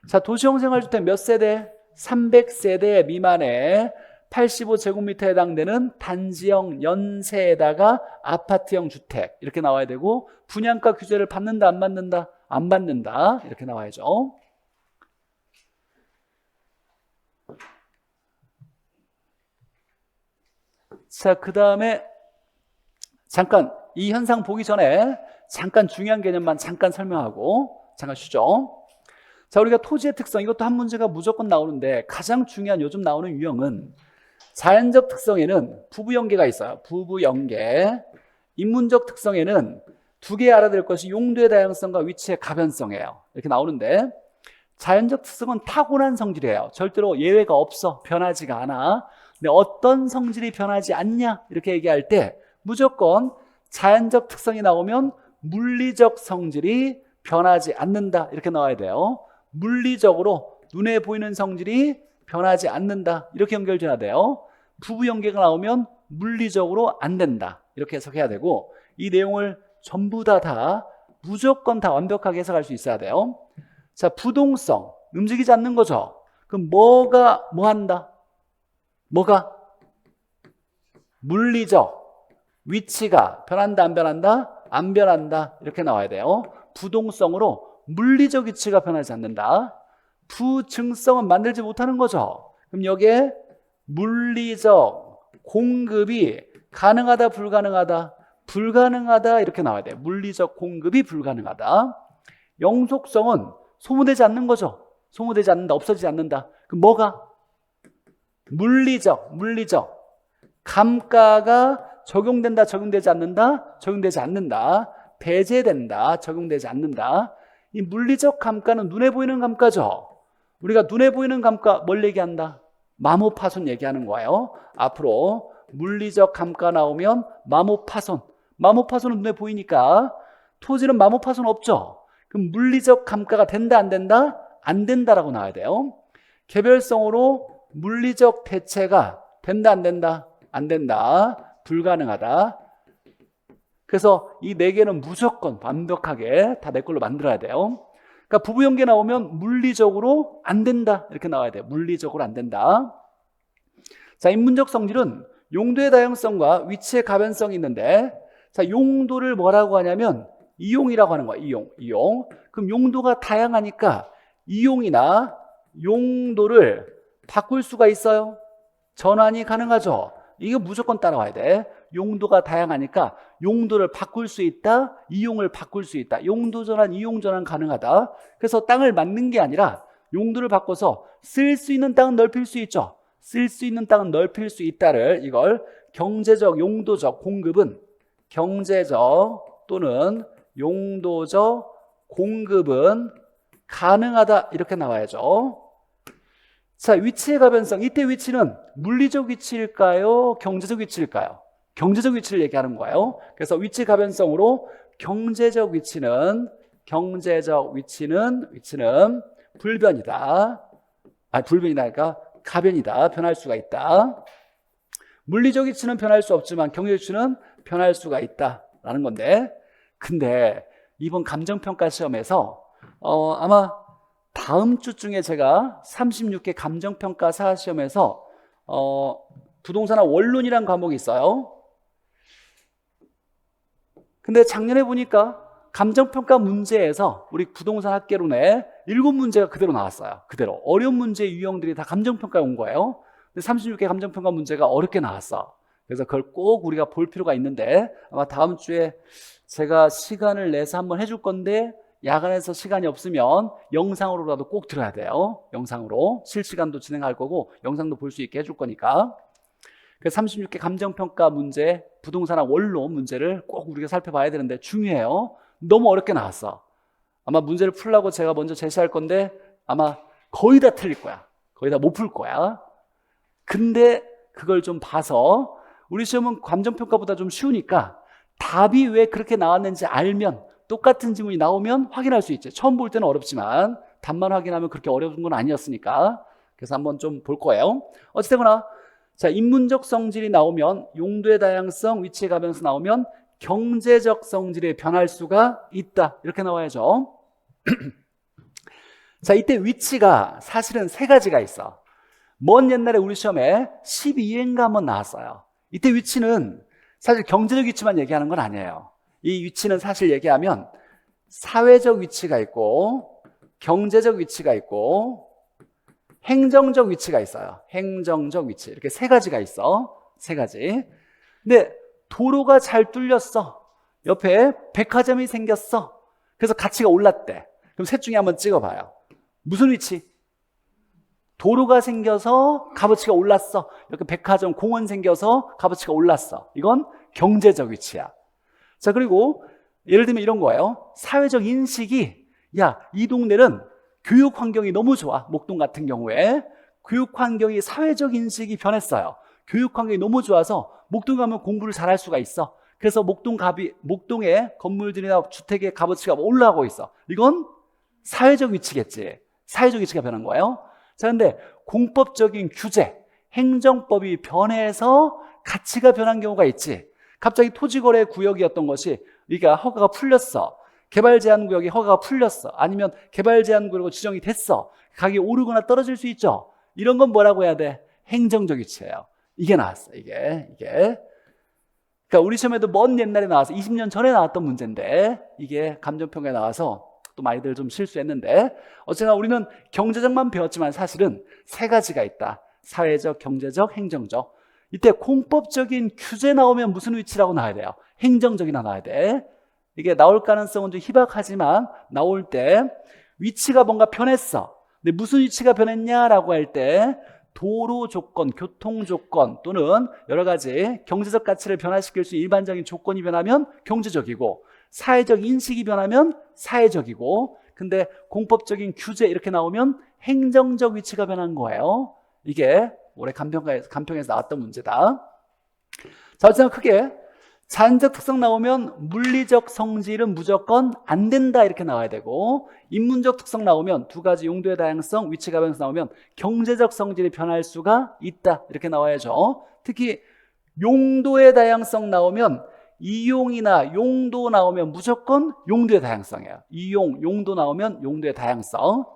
자, 도시형 생활주택 몇 세대? 300세대 미만에 85제곱미터에 해당되는 단지형 연세에다가 아파트형 주택 이렇게 나와야 되고 분양가 규제를 받는다 안 받는다? 안 받는다 이렇게 나와야죠. 자, 그 다음에 잠깐 이 현상 보기 전에 잠깐 중요한 개념만 잠깐 설명하고 잠깐 쉬죠. 자, 우리가 토지의 특성 이것도 한 문제가 무조건 나오는데 가장 중요한 요즘 나오는 유형은 자연적 특성에는 부부연계가 있어요. 부부연계. 인문적 특성에는 두 개 알아둘 것이 용도의 다양성과 위치의 가변성이에요. 이렇게 나오는데 자연적 특성은 타고난 성질이에요. 절대로 예외가 없어. 변하지가 않아. 근데 어떤 성질이 변하지 않냐 이렇게 얘기할 때 무조건 자연적 특성이 나오면 물리적 성질이 변하지 않는다 이렇게 나와야 돼요. 물리적으로 눈에 보이는 성질이 변하지 않는다 이렇게 연결돼야 돼요. 부부연계가 나오면 물리적으로 안 된다 이렇게 해석해야 되고 이 내용을 전부 다 무조건 다 완벽하게 해석할 수 있어야 돼요. 자, 부동성 움직이지 않는 거죠. 그럼 뭐가 뭐 한다? 뭐가? 물리적 위치가 변한다 안 변한다? 안 변한다 이렇게 나와야 돼요. 부동성으로 물리적 위치가 변하지 않는다. 부증성은 만들지 못하는 거죠. 그럼 여기에 물리적 공급이 가능하다 불가능하다? 불가능하다 이렇게 나와야 돼요. 물리적 공급이 불가능하다. 영속성은 소모되지 않는 거죠. 소모되지 않는다 없어지지 않는다. 그럼 뭐가? 물리적 감가가 적용된다 적용되지 않는다? 적용되지 않는다. 배제된다 적용되지 않는다. 이 물리적 감가는 눈에 보이는 감가죠. 우리가 눈에 보이는 감가 뭘 얘기한다? 마모파손 얘기하는 거예요. 앞으로 물리적 감가 나오면 마모파손은 눈에 보이니까 토지는 마모파손 없죠. 그럼 물리적 감가가 된다 안 된다? 안 된다라고 나와야 돼요. 개별성으로 물리적 대체가 된다 안 된다? 안 된다. 불가능하다. 그래서 이 네 개는 무조건 완벽하게 다 내 걸로 만들어야 돼요. 그러니까 부부연계 나오면 물리적으로 안 된다 이렇게 나와야 돼요. 물리적으로 안 된다. 자, 인문적 성질은 용도의 다양성과 위치의 가변성이 있는데 자, 용도를 뭐라고 하냐면 이용이라고 하는 거야. 이용. 그럼 용도가 다양하니까 이용이나 용도를 바꿀 수가 있어요. 전환이 가능하죠. 이거 무조건 따라와야 돼. 용도가 다양하니까 용도를 바꿀 수 있다, 이용을 바꿀 수 있다. 용도 전환, 이용 전환 가능하다. 그래서 땅을 만든 게 아니라 용도를 바꿔서 쓸 수 있는 땅은 넓힐 수 있죠. 쓸 수 있는 땅은 넓힐 수 있다를 이걸 경제적, 용도적 공급은 경제적 또는 용도적 공급은 가능하다 이렇게 나와야죠. 자, 위치의 가변성. 이때 위치는 물리적 위치일까요? 경제적 위치일까요? 경제적 위치를 얘기하는 거예요. 그래서 위치 가변성으로 경제적 위치는 불변이다. 불변이다니까 가변이다. 변할 수가 있다. 물리적 위치는 변할 수 없지만 경제적 위치는 변할 수가 있다라는 건데 근데 이번 감정평가 시험에서 아마 다음 주중에 제가 36개 감정평가 사시험에서 부동산학 원론이란 과목이 있어요. 근데 작년에 보니까 감정평가 문제에서 우리 부동산 학개론에 7문제가 그대로 나왔어요. 그대로 어려운 문제의 유형들이 다 감정평가에 온 거예요. 근데 36개 감정평가 문제가 어렵게 나왔어. 그래서 그걸 꼭 우리가 볼 필요가 있는데, 아마 다음 주에 제가 시간을 내서 한번 해줄 건데 야간에서 시간이 없으면 영상으로라도 꼭 들어야 돼요. 영상으로 실시간도 진행할 거고 영상도 볼 수 있게 해줄 거니까. 그래서 36개 감정평가 문제, 부동산학 원론 문제를 꼭 우리가 살펴봐야 되는데 중요해요. 너무 어렵게 나왔어. 아마 문제를 풀라고 제가 먼저 제시할 건데 아마 거의 다 틀릴 거야. 거의 다 못 풀 거야. 근데 그걸 좀 봐서, 우리 시험은 감정평가보다 좀 쉬우니까 답이 왜 그렇게 나왔는지 알면, 똑같은 지문이 나오면 확인할 수 있지. 처음 볼 때는 어렵지만 답만 확인하면 그렇게 어려운 건 아니었으니까. 그래서 한번 좀 볼 거예요. 어찌되거나 자, 인문적 성질이 나오면, 용도의 다양성, 위치의 가변성 나오면 경제적 성질이 변할 수가 있다, 이렇게 나와야죠. 자, 이때 위치가 사실은 세 가지가 있어. 먼 옛날에 우리 시험에 12회인가 한번 나왔어요. 이때 위치는 사실 경제적 위치만 얘기하는 건 아니에요. 이 위치는 사실 얘기하면 사회적 위치가 있고 경제적 위치가 있고 행정적 위치가 있어요. 행정적 위치, 이렇게 세 가지가 있어. 세 가지. 근데 도로가 잘 뚫렸어. 옆에 백화점이 생겼어. 그래서 가치가 올랐대. 그럼 셋 중에 한번 찍어봐요. 무슨 위치? 도로가 생겨서 값어치가 올랐어. 이렇게 백화점, 공원 생겨서 값어치가 올랐어. 이건 경제적 위치야. 자, 그리고 예를 들면 이런 거예요. 사회적 인식이, 야, 이 동네는 교육 환경이 너무 좋아. 목동 같은 경우에 교육 환경이, 사회적 인식이 변했어요. 교육 환경이 너무 좋아서 목동 가면 공부를 잘할 수가 있어. 그래서 목동의 건물들이나 주택의 값어치가 올라가고 있어. 이건 사회적 위치겠지. 사회적 위치가 변한 거예요. 자, 근데 공법적인 규제, 행정법이 변해서 가치가 변한 경우가 있지. 갑자기 토지거래 구역이었던 것이 우리가 허가가 풀렸어. 개발 제한 구역이 허가가 풀렸어. 아니면 개발 제한 구역으로 지정이 됐어. 가격이 오르거나 떨어질 수 있죠. 이런 건 뭐라고 해야 돼? 행정적 위치예요. 이게 나왔어. 이게. 그러니까 우리 시험에도 먼 옛날에 나와서 20년 전에 나왔던 문제인데, 이게 감정평가에 나와서 또 많이들 좀 실수했는데, 어쨌거나 우리는 경제적만 배웠지만 사실은 세 가지가 있다. 사회적, 경제적, 행정적. 이때 공법적인 규제 나오면 무슨 위치라고 나와야 돼요? 행정적이나 나와야 돼. 이게 나올 가능성은 좀 희박하지만 나올 때 위치가 뭔가 변했어. 근데 무슨 위치가 변했냐라고 할 때 도로 조건, 교통 조건 또는 여러 가지 경제적 가치를 변화시킬 수 있는 일반적인 조건이 변하면 경제적이고, 사회적 인식이 변하면 사회적이고, 근데 공법적인 규제 이렇게 나오면 행정적 위치가 변한 거예요. 이게 올해 간평에서 나왔던 문제다. 자, 어쨌든 크게 자연적 특성 나오면 물리적 성질은 무조건 안 된다, 이렇게 나와야 되고, 인문적 특성 나오면 두 가지 용도의 다양성, 위치 가변성 나오면 경제적 성질이 변할 수가 있다, 이렇게 나와야죠. 특히 용도의 다양성 나오면, 이용이나 용도 나오면 무조건 용도의 다양성이에요. 이용, 용도 나오면 용도의 다양성,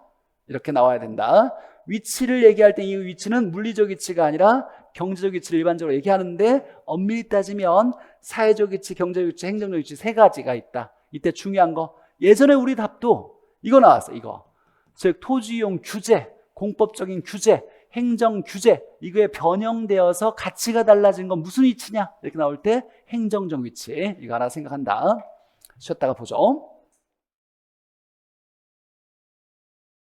이렇게 나와야 된다. 위치를 얘기할 때 이 위치는 물리적 위치가 아니라 경제적 위치를 일반적으로 얘기하는데, 엄밀히 따지면 사회적 위치, 경제적 위치, 행정적 위치 세 가지가 있다. 이때 중요한 거, 예전에 우리 답도 이거 나왔어. 이거, 즉 토지이용 규제, 공법적인 규제, 행정 규제, 이거에 변형되어서 가치가 달라진 건 무슨 위치냐, 이렇게 나올 때 행정적 위치, 이거 하나 생각한다. 쉬었다가 보죠.